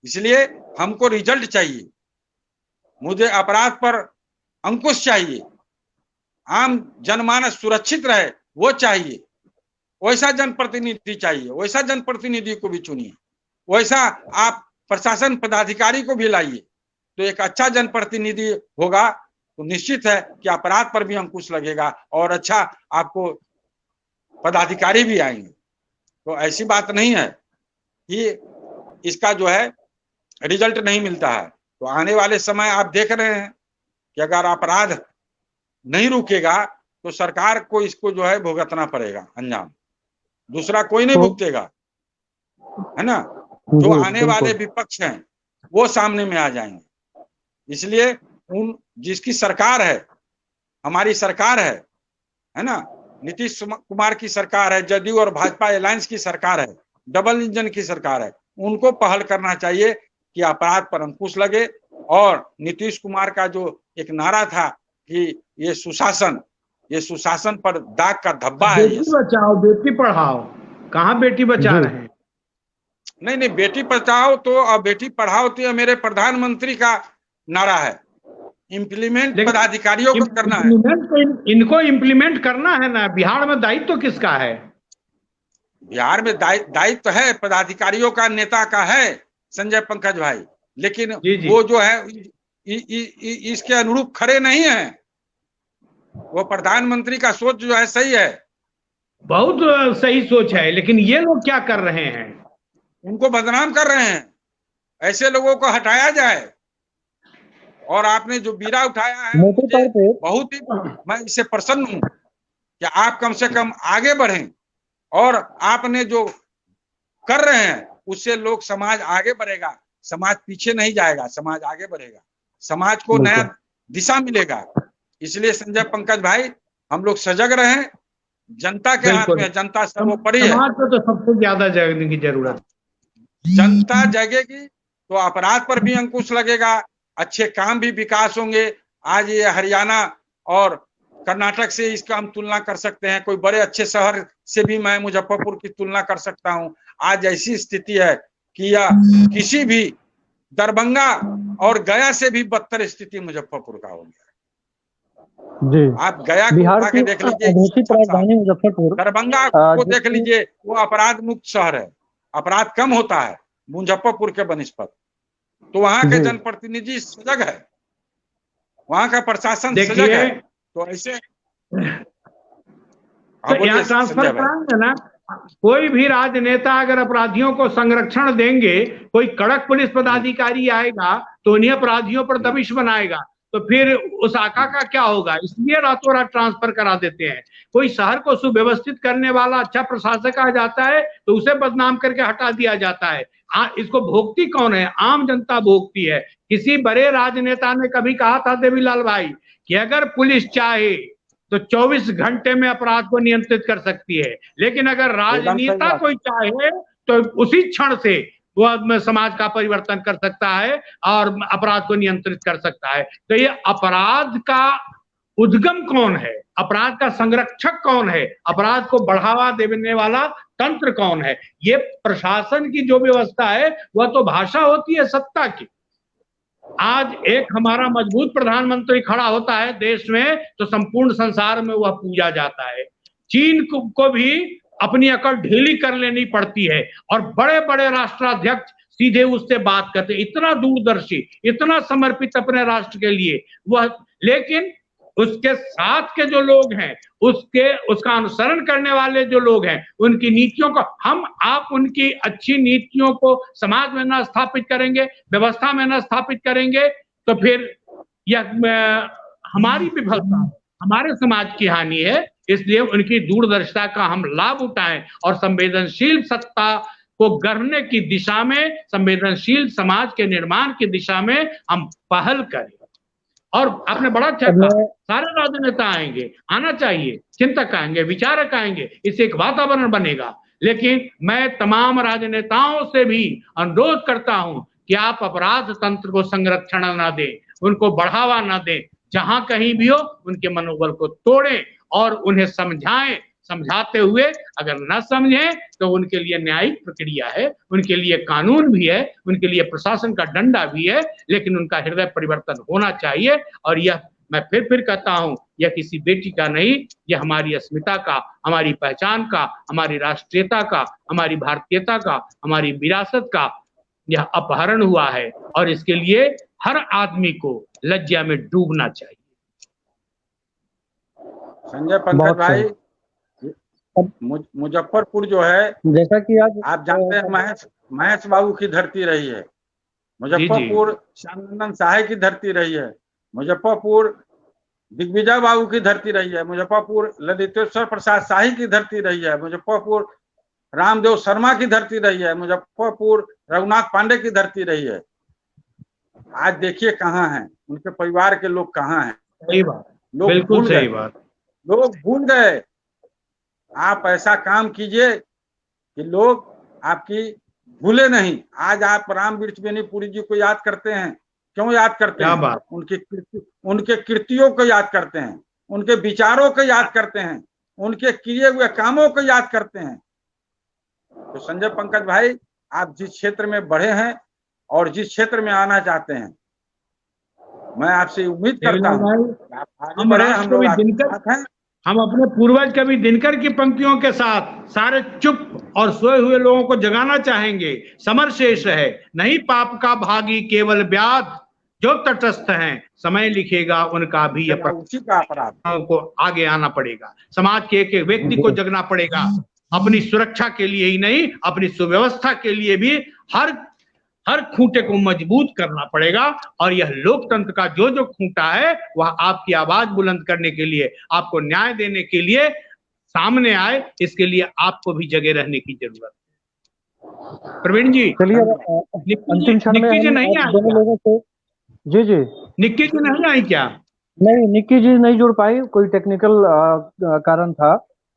इसलिए हमको रिजल्ट चाहिए, मुझे अपराध पर अंकुश चाहिए, आम जनमानस सुरक्षित रहे वो चाहिए, वैसा जनप्रतिनिधि चाहिए, वैसा जनप्रतिनिधि को भी चुनिए, वैसा आप प्रशासन पदाधिकारी को भी लाइए, तो एक अच्छा जनप्रतिनिधि होगा तो निश्चित है कि अपराध पर भी अंकुश लगेगा और अच्छा आपको पदाधिकारी भी आएंगे। तो ऐसी बात नहीं है कि इसका जो है रिजल्ट नहीं मिलता है। तो आने वाले समय आप देख रहे हैं कि अगर अपराध नहीं रुकेगा तो सरकार को इसको जो है भुगतना पड़ेगा अंजाम, दूसरा कोई नहीं भुगतेगा, है ना। जो आने वाले विपक्ष हैं वो सामने में आ जाएंगे। इसलिए उन जिसकी सरकार है, हमारी सरकार है ना, नीतीश कुमार की सरकार है, जदयू और भाजपा अलायंस की सरकार है, डबल इंजन की सरकार है, उनको पहल करना चाहिए कि अपराध पर अंकुश लगे। और नीतीश कुमार का जो एक नारा था कि ये सुशासन पर दाग का धब्बा है, बेटी बचाओ बेटी पढ़ाओ, कहाँ बेटी बचा रहे हैं? नहीं, बेटी बचाओ तो और बेटी पढ़ाओ तो मेरे प्रधानमंत्री का नारा है। इम्प्लीमेंट पदाधिकारियों को करना है, इनको इम्प्लीमेंट करना है ना। बिहार में दायित्व तो किसका है? बिहार में दायित्व है पदाधिकारियों का, नेता का है संजय पंकज भाई, लेकिन जी। वो जो है इसके अनुरूप खड़े नहीं है। वो प्रधानमंत्री का सोच जो है सही है, बहुत सही सोच है, लेकिन ये लोग क्या कर रहे हैं? उनको बदनाम कर रहे हैं। ऐसे लोगों को हटाया जाए। और आपने जो बीड़ा उठाया है बहुत ही, मैं इससे प्रसन्न हूं कि आप कम से कम आगे बढ़ें और आपने जो कर रहे हैं उससे लोग, समाज आगे बढ़ेगा, समाज पीछे नहीं जाएगा, समाज आगे बढ़ेगा, समाज को नया दिशा मिलेगा। इसलिए संजय पंकज भाई हम लोग सजग रहें, जनता के हाथ में है, जनता सर्वोपरि है। समाज को तो सबसे ज्यादा जगने की जरूरत है। जनता जगेगी तो अपराध पर भी अंकुश लगेगा, अच्छे काम भी विकास होंगे। आज ये हरियाणा और कर्नाटक से इसका हम तुलना कर सकते हैं, कोई बड़े अच्छे शहर से भी मैं मुजफ्फरपुर की तुलना कर सकता हूं। आज ऐसी स्थिति है कि यह किसी भी दरभंगा और गया से भी बदतर स्थिति मुजफ्फरपुर का हो गया जी। आप गया को उठा के देख लीजिए, मुजफ्फरपुर, दरभंगा को देख लीजिए, वो अपराध मुक्त शहर है, अपराध कम होता है मुजफ्फरपुर के बनिस्पत। तो वहां के जनप्रतिनिधि सजग है, वहां का प्रशासन सजग है। तो ऐसे ट्रांसफर कराएंगे ना, कोई भी राजनेता अगर अपराधियों को संरक्षण देंगे, कोई कड़क पुलिस पदाधिकारी आएगा तो उन्हीं अपराधियों पर दबिश बनाएगा, तो फिर उस आका का क्या होगा? इसलिए रातों रात ट्रांसफर करा देते हैं। कोई शहर को सुव्यवस्थित करने वाला अच्छा प्रशासक आ जाता है तो उसे बदनाम करके हटा दिया जाता है। इसको भोगती कौन है? आम जनता भोगती है। किसी बड़े राजनेता ने कभी कहा था, देवीलाल भाई, कि अगर पुलिस चाहे तो 24 घंटे में अपराध को नियंत्रित कर सकती है, लेकिन अगर राजनेता कोई चाहे तो उसी क्षण से वह समाज का परिवर्तन कर सकता है और अपराध को नियंत्रित कर सकता है। तो ये अपराध का उद्गम कौन है? अपराध का संरक्षक कौन है? अपराध को बढ़ावा देने वाला तंत्र कौन है? ये प्रशासन की जो व्यवस्था है वह तो भाषा होती है सत्ता की। आज एक हमारा मजबूत प्रधानमंत्री खड़ा होता है देश में तो संपूर्ण संसार में वह पूजा जाता है। चीन को भी अपनी अकड़ ढीली कर लेनी पड़ती है और बड़े बड़े राष्ट्राध्यक्ष सीधे उससे बात करते, इतना दूरदर्शी, इतना समर्पित अपने राष्ट्र के लिए वह। लेकिन उसके साथ के जो लोग हैं, उसका अनुसरण करने वाले जो लोग हैं, उनकी नीतियों को आप उनकी अच्छी नीतियों को समाज में न स्थापित करेंगे, व्यवस्था में न स्थापित करेंगे तो फिर यह हमारी विफलता, हमारे समाज की हानि है। इसलिए उनकी दूरदर्शिता का हम लाभ उठाएं और संवेदनशील सत्ता को गढ़ने की दिशा में, संवेदनशील समाज के निर्माण की दिशा में हम पहल करें। और आपने बड़ा अच्छा कहा, सारे राजनेता आएंगे, आना चाहिए, चिंतक आएंगे, विचारक आएंगे, इससे एक वातावरण बनेगा। लेकिन मैं तमाम राजनेताओं से भी अनुरोध करता हूं कि आप अपराध तंत्र को संरक्षण न दें, उनको बढ़ावा न दें। जहां कहीं भी हो उनके मनोबल को तोड़ें और उन्हें समझाएं। समझाते हुए अगर न समझें तो उनके लिए न्यायिक प्रक्रिया है, उनके लिए कानून भी है, उनके लिए प्रशासन का डंडा भी है, लेकिन उनका हृदय परिवर्तन होना चाहिए। और यह मैं फिर कहता हूं, यह किसी बेटी का नहीं, यह हमारी अस्मिता का, हमारी पहचान का, हमारी राष्ट्रीयता का, हमारी भारतीयता का, हमारी विरासत का यह अपहरण हुआ है और इसके लिए हर आदमी को लज्जा में डूबना चाहिए। संजय पंकज भाई, मुजफ्फरपुर जो है, जैसा कि आज आप जानते हैं, महेश बाबू की धरती रही है। मुजफ्फरपुर श्यामनंदन साहे की धरती रही है। मुजफ्फरपुर दिग्विजय बाबू की धरती रही है। मुजफ्फरपुर ललितेश्वर प्रसाद शाही की धरती रही है। मुजफ्फरपुर रामदेव शर्मा की धरती रही है। मुजफ्फरपुर रघुनाथ पांडे की धरती रही है। आज देखिए कहाँ हैं उनके परिवार के लोग, कहाँ हैं? सही बात, बिल्कुल सही बात। लोग भूल गए। आप ऐसा काम कीजिए कि लोग आपकी भूले नहीं। आज आप राम वृक्ष बेनीपुरी जी को याद करते हैं, क्यों याद करते हैं? बात? उनके कृतियों को याद करते हैं, उनके विचारों को याद करते हैं, उनके किए हुए कामों को याद करते हैं। तो संजय पंकज भाई, आप जिस क्षेत्र में बढ़े हैं और जिस क्षेत्र में आना चाहते हैं, मैं आपसे उम्मीद करता हूँ आप आगे बढ़े। हम लोग हैं, हम अपने पूर्वज कवि दिनकर की पंक्तियों के साथ सारे चुप और सोए हुए लोगों को जगाना चाहेंगे। समर शेष है, नहीं पाप का भागी केवल व्याध, जो तटस्थ हैं समय लिखेगा उनका भी अपराध को आगे आना पड़ेगा। समाज के एक एक व्यक्ति को जगना पड़ेगा, अपनी सुरक्षा के लिए ही नहीं, अपनी सुव्यवस्था के लिए भी हर खूंटे को मजबूत करना पड़ेगा। और यह लोकतंत्र का जो खूंटा है वह आपकी आवाज बुलंद करने के लिए, आपको न्याय देने के लिए सामने आए। इसके लिए आपको भी जगे रहने की जरूरत है। प्रवीण जी, चलिए निक्की जी नहीं आई क्या? जी निक्की जी नहीं आई क्या? नहीं, निक्की जी नहीं जुड़ पाई, कोई टेक्निकल कारण था,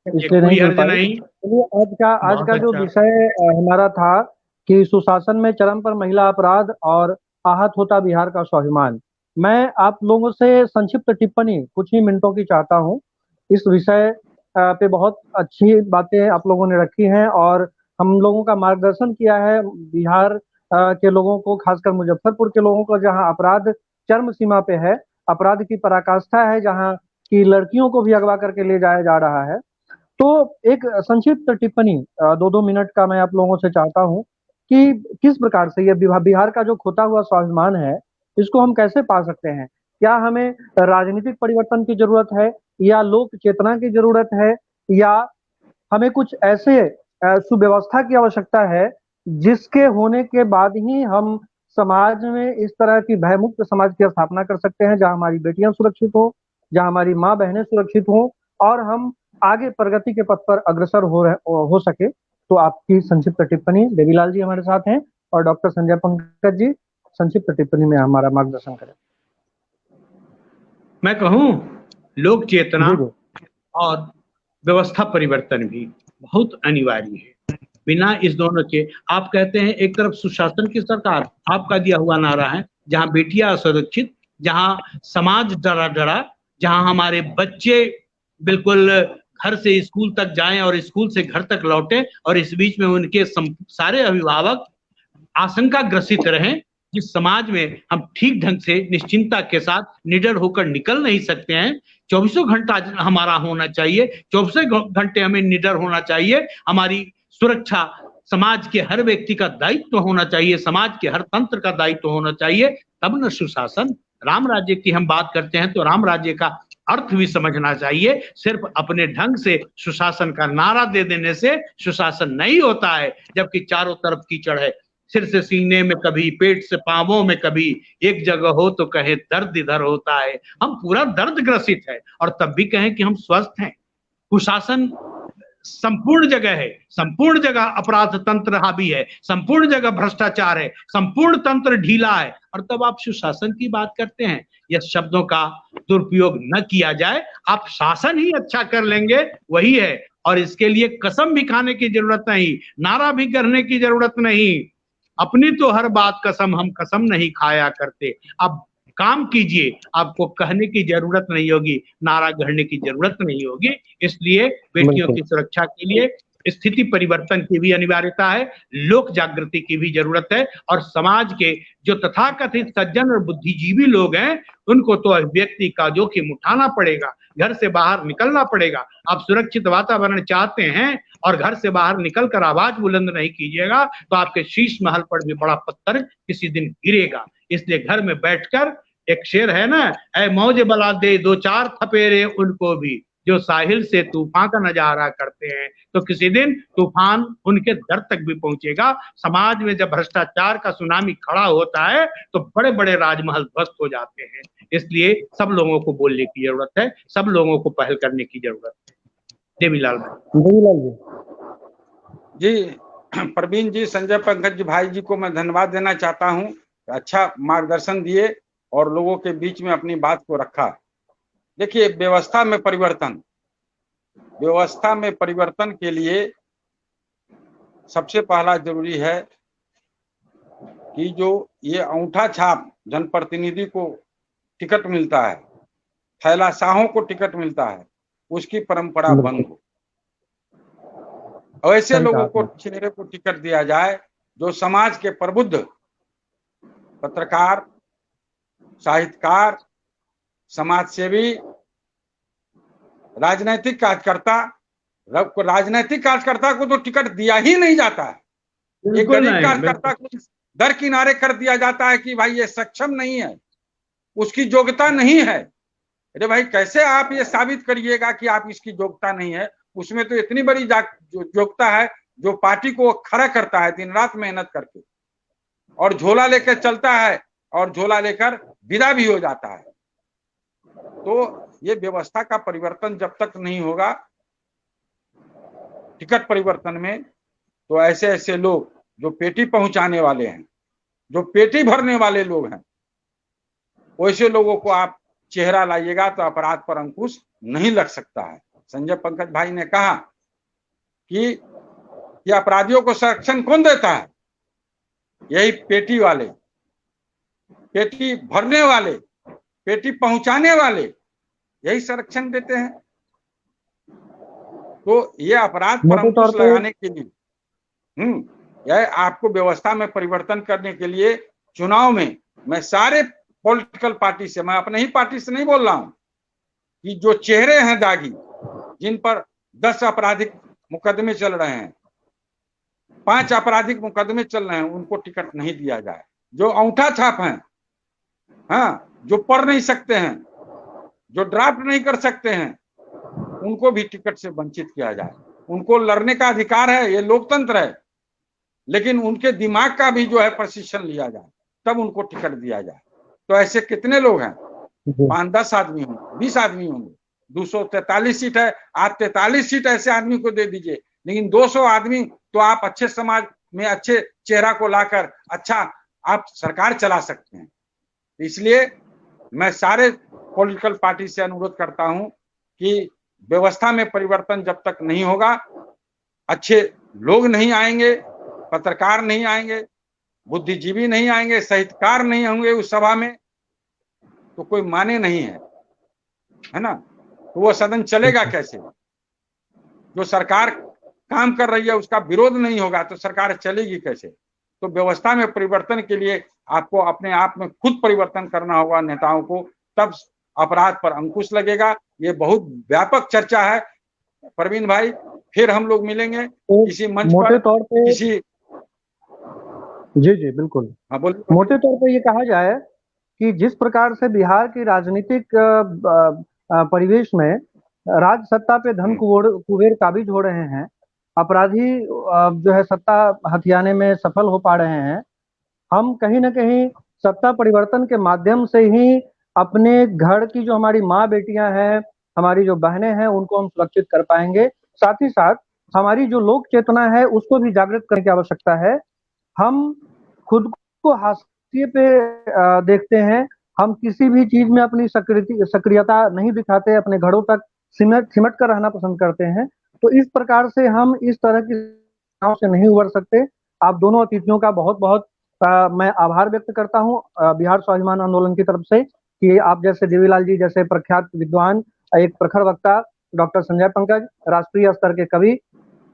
इसलिए नहीं जुड़ पाई। चलिए आज का जो विषय हमारा था कि सुशासन में चरम पर महिला अपराध और आहत होता बिहार का स्वाभिमान। मैं आप लोगों से संक्षिप्त टिप्पणी कुछ ही मिनटों की चाहता हूं। इस विषय पे बहुत अच्छी बातें आप लोगों ने रखी हैं और हम लोगों का मार्गदर्शन किया है बिहार के लोगों को, खासकर मुजफ्फरपुर के लोगों को, जहां अपराध चरम सीमा पे है, अपराध की पराकाष्ठा है, जहां की लड़कियों को भी अगवा करके ले जाया जा रहा है। तो एक संक्षिप्त टिप्पणी 2-2 मिनट का मैं आप लोगों से चाहता हूं कि किस प्रकार से ये बिहार का जो खोता हुआ स्वाभिमान है, इसको हम कैसे पा सकते हैं। क्या हमें राजनीतिक परिवर्तन की जरूरत है, या लोक चेतना की जरूरत है, या हमें कुछ ऐसे सुव्यवस्था की आवश्यकता है जिसके होने के बाद ही हम समाज में इस तरह की भयमुक्त समाज की स्थापना कर सकते हैं, जहां हमारी बेटियां सुरक्षित हो, जहां हमारी माँ बहनें सुरक्षित हो, और हम आगे प्रगति के पथ पर अग्रसर हो सके। तो आपकी संक्षिप्त टिप्पणी, देवीलाल जी हमारे साथ हैं, और डॉक्टर संजय पंकज जी संक्षिप्त टिप्पणी में हमारा मार्गदर्शन करें। मैं कहूं, लोक चेतना जी जी। और व्यवस्था परिवर्तन भी बहुत अनिवार्य है। बिना इस दोनों के, आप कहते हैं एक तरफ सुशासन की सरकार, आपका दिया हुआ नारा है, जहां बेटियां असुरक्षित, जहां समाज डरा डरा, जहां हमारे बच्चे बिल्कुल घर से स्कूल तक जाएं और स्कूल से घर तक लौटें, और इस बीच में उनके सारे अभिभावक आशंका ग्रसित रहें। जिस समाज में हम ठीक ढंग से निश्चिंता के साथ निडर होकर निकल नहीं सकते हैं, 24 घंटा हमारा होना चाहिए, 24 घंटे हमें निडर होना चाहिए, हमारी सुरक्षा समाज के हर व्यक्ति का दायित्व होना चाहिए, समाज के हर तंत्र का दायित्व होना चाहिए, तब न सुशासन। राम राज्य की हम बात करते हैं तो राम राज्य का अर्थ भी समझना चाहिए। सिर्फ अपने ढंग से सुशासन का नारा दे देने से सुशासन नहीं होता है, जबकि चारों तरफ कीचड़ है, सिर से सीने में कभी, पेट से पांवों में कभी, एक जगह हो तो कहे दर्द इधर होता है। हम पूरा दर्द ग्रसित है और तब भी कहें कि हम स्वस्थ हैं। कुशासन संपूर्ण जगह है, संपूर्ण जगह अपराध तंत्र हावी है, संपूर्ण जगह भ्रष्टाचार है, संपूर्ण तंत्र ढीला है, और तब आप सुशासन की बात करते हैं। यह शब्दों का दुरुपयोग न किया जाए, आप शासन ही अच्छा कर लेंगे, वही है। और इसके लिए कसम भी खाने की जरूरत नहीं, नारा भी करने की जरूरत नहीं। अपनी तो हर बात कसम, हम कसम नहीं खाया करते। अब काम कीजिए, आपको कहने की जरूरत नहीं होगी, नारा गढ़ने की जरूरत नहीं होगी। इसलिए बेटियों की सुरक्षा के लिए स्थिति परिवर्तन की भी अनिवार्यता है, लोक जागृति की भी जरूरत है, और समाज के जो तथाकथित सज्जन और बुद्धिजीवी लोग हैं, उनको तो व्यक्ति का जोखिम उठाना पड़ेगा, घर से बाहर निकलना पड़ेगा। आप सुरक्षित वातावरण चाहते हैं और घर से बाहर निकलकर आवाज बुलंद नहीं कीजिएगा तो आपके शीश महल पर भी बड़ा पत्थर किसी दिन गिरेगा। इसलिए घर में बैठकर, एक शेर है ना, ऐ मौज बला दे दो चार थपेरे उनको भी, जो साहिल से तूफान का नजारा करते हैं, तो किसी दिन तूफान उनके दर तक भी पहुंचेगा। समाज में जब भ्रष्टाचार का सुनामी खड़ा होता है तो बड़े बड़े राजमहल ध्वस्त हो जाते हैं। इसलिए सब लोगों को बोलने की जरूरत है, सब लोगों को पहल करने की जरूरत है। देवीलाल जी, प्रवीण जी, संजय पंकज भाई जी को मैं धन्यवाद देना चाहता हूं, अच्छा मार्गदर्शन दिए और लोगों के बीच में अपनी बात को रखा। देखिए, व्यवस्था में परिवर्तन के लिए सबसे पहला जरूरी है कि जो ये अंगूठा छाप जनप्रतिनिधि को टिकट मिलता है, थैलाशाहों को टिकट मिलता है, उसकी परंपरा बंद हो। ऐसे लोगों को, चेहरे को टिकट दिया जाए जो समाज के प्रबुद्ध पत्रकार, साहित्यकार, समाजसेवी, राजनीतिक कार्यकर्ता को तो टिकट दिया ही नहीं जाता है। एक गरीब कार्यकर्ता को दरकिनारे कर दिया जाता है कि भाई ये सक्षम नहीं है, उसकी योग्यता नहीं है। अरे भाई, कैसे आप ये साबित करिएगा कि आप इसकी योग्यता नहीं है? उसमें तो इतनी बड़ी योग्यता है जो पार्टी को खड़ा करता है दिन रात मेहनत करके, और झोला लेकर चलता है और झोला लेकर विदा भी हो जाता है। तो ये व्यवस्था का परिवर्तन जब तक नहीं होगा टिकट परिवर्तन में, तो ऐसे ऐसे लोग जो पेटी पहुंचाने वाले हैं, जो पेटी भरने वाले लोग हैं, वैसे लोगों को आप चेहरा लाइएगा तो अपराध पर अंकुश नहीं लग सकता है। संजय पंकज भाई ने कहा कि अपराधियों को संरक्षण कौन देता है? यही पेटी वाले, पेटी भरने वाले, पेटी पहुंचाने वाले, यही संरक्षण देते हैं। तो ये अपराध पर अंकुश लगाने के लिए, यह आपको व्यवस्था में परिवर्तन करने के लिए चुनाव में, मैं सारे पॉलिटिकल पार्टी से, मैं अपने ही पार्टी से नहीं बोल रहा हूं, कि जो चेहरे हैं दागी, जिन पर 10 आपराधिक मुकदमे चल रहे हैं, 5 आपराधिक मुकदमे चल रहे हैं, उनको टिकट नहीं दिया जाए। जो अंगूठा छाप हैं, हाँ, जो पढ़ नहीं सकते हैं, जो ड्राफ्ट नहीं कर सकते हैं, उनको भी टिकट से वंचित किया जाए। उनको लड़ने का अधिकार है, ये लोकतंत्र है, लेकिन उनके दिमाग का भी जो है प्रशिक्षण लिया जाए, तब उनको टिकट दिया जाए। तो ऐसे कितने लोग हैं? जी 5-10 आदमी होंगे, 20 आदमी होंगे, 243 सीट है, आप 43 सीट ऐसे आदमी को दे दीजिए। लेकिन 200 आदमी तो आप अच्छे समाज में अच्छे चेहरा को लाकर अच्छा आप सरकार चला सकते हैं। इसलिए मैं सारे पॉलिटिकल पार्टी से अनुरोध करता हूं कि व्यवस्था में परिवर्तन जब तक नहीं होगा, अच्छे लोग नहीं आएंगे, पत्रकार नहीं आएंगे, बुद्धिजीवी नहीं आएंगे, साहित्यकार नहीं होंगे उस सभा में, तो कोई माने नहीं है ना। तो वो सदन चलेगा कैसे? जो सरकार काम कर रही है उसका विरोध नहीं होगा तो सरकार चलेगी कैसे? तो व्यवस्था में परिवर्तन के लिए आपको अपने आप में खुद परिवर्तन करना होगा नेताओं को, तब अपराध पर अंकुश लगेगा। ये बहुत व्यापक चर्चा है प्रवीण भाई, फिर हम लोग मिलेंगे तो किसी मंच मोटे पर, तौर पे किसी जी जी बिल्कुल हाँ बोलिए। मोटे तौर पे ये कहा जाए कि जिस प्रकार से बिहार की राजनीतिक परिवेश में राज सत्ता पे धन कुबेर काबिज हो रहे हैं, अपराधी जो है सत्ता हथियाने में सफल हो पा रहे हैं, हम कहीं ना कहीं सत्ता परिवर्तन के माध्यम से ही अपने घर की जो हमारी माँ बेटियां हैं, हमारी जो बहनें हैं, उनको हम सुरक्षित कर पाएंगे। साथ ही साथ हमारी जो लोक चेतना है उसको भी जागृत करने की आवश्यकता है। हम खुद को हाशिए पे देखते हैं, हम किसी भी चीज में अपनी सक्रियता नहीं दिखाते, अपने घरों तक सिमट सिमट कर रहना पसंद करते हैं। तो इस प्रकार से हम इस तरह की समस्याओं से नहीं उबर सकते। आप दोनों अतिथियों का बहुत बहुत मैं आभार व्यक्त करता हूं बिहार स्वाभिमान आंदोलन की तरफ से कि आप जैसे देवीलाल जी जैसे प्रख्यात विद्वान, एक प्रखर वक्ता, डॉक्टर संजय पंकज राष्ट्रीय स्तर के कवि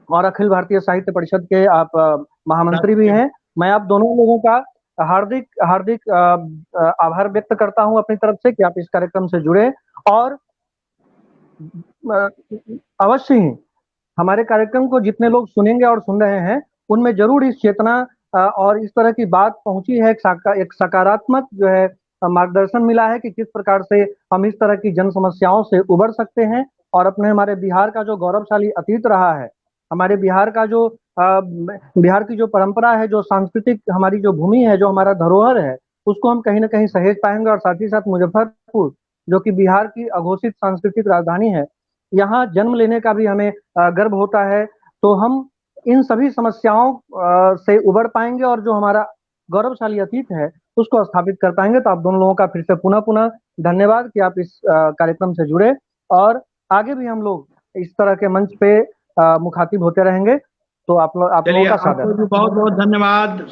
और अखिल भारतीय साहित्य परिषद के आप महामंत्री भी हैं। मैं आप दोनों लोगों का हार्दिक हार्दिक आभार व्यक्त करता हूं अपनी तरफ से कि आप इस कार्यक्रम से जुड़े और अवश्य ही हमारे कार्यक्रम को जितने लोग सुनेंगे और सुन रहे हैं उनमें जरूर इस चेतना और इस तरह की बात पहुंची है, एक सकारात्मक जो है मार्गदर्शन मिला है कि किस प्रकार से हम इस तरह की जन समस्याओं से उबर सकते हैं और अपने हमारे बिहार का जो गौरवशाली अतीत रहा है, हमारे बिहार का जो बिहार की जो परंपरा है, जो सांस्कृतिक हमारी जो भूमि है, जो हमारा धरोहर है, उसको हम कहीं ना कहीं सहेज पाएंगे। और साथ ही साथ मुजफ्फरपुर जो कि बिहार की अघोषित सांस्कृतिक राजधानी है, यहाँ जन्म लेने का भी हमें गर्व होता है। तो हम इन सभी समस्याओं से उबर पाएंगे और जो हमारा गौरवशाली अतीत है उसको स्थापित कर पाएंगे। तो आप दोनों लोगों का फिर से पुनः पुनः धन्यवाद कि आप इस कार्यक्रम से जुड़े और आगे भी हम लोग इस तरह के मंच पे मुखातिब होते रहेंगे। तो आप लोगों का सादर बहुत बहुत धन्यवाद।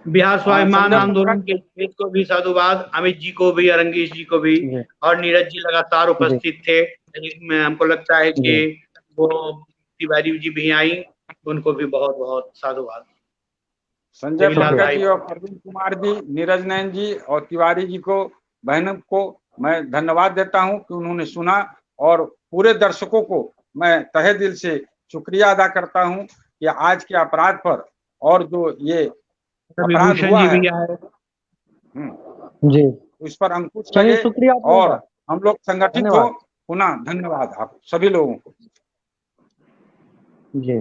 बिहार स्वाभिमान आंदोलन के नेतृत्व को भी साधुवाद, अमित जी को भी, अरंगेश जी को भी, और नीरज जी लगातार उपस्थित थे। इसमें हमको लगता है कि वो तिवारी जी भी आई, उनको भी बहुत बहुत साधुवाद। संजय पंकज जी और प्रवीण कुमार जी, नीरज नयन जी और तिवारी जी को, बहनों को मैं धन्यवाद देता हूं कि उन्होंने सुना, और पूरे दर्शकों को मैं तहे दिल से शुक्रिया अदा करता हूं कि आज के अपराध पर और जो ये अपराध हुआ है जी उस पर अंकुश लगे शुक्रिया और हम लोग संगठित हो। पुनः धन्यवाद आप सभी लोगों को। जी।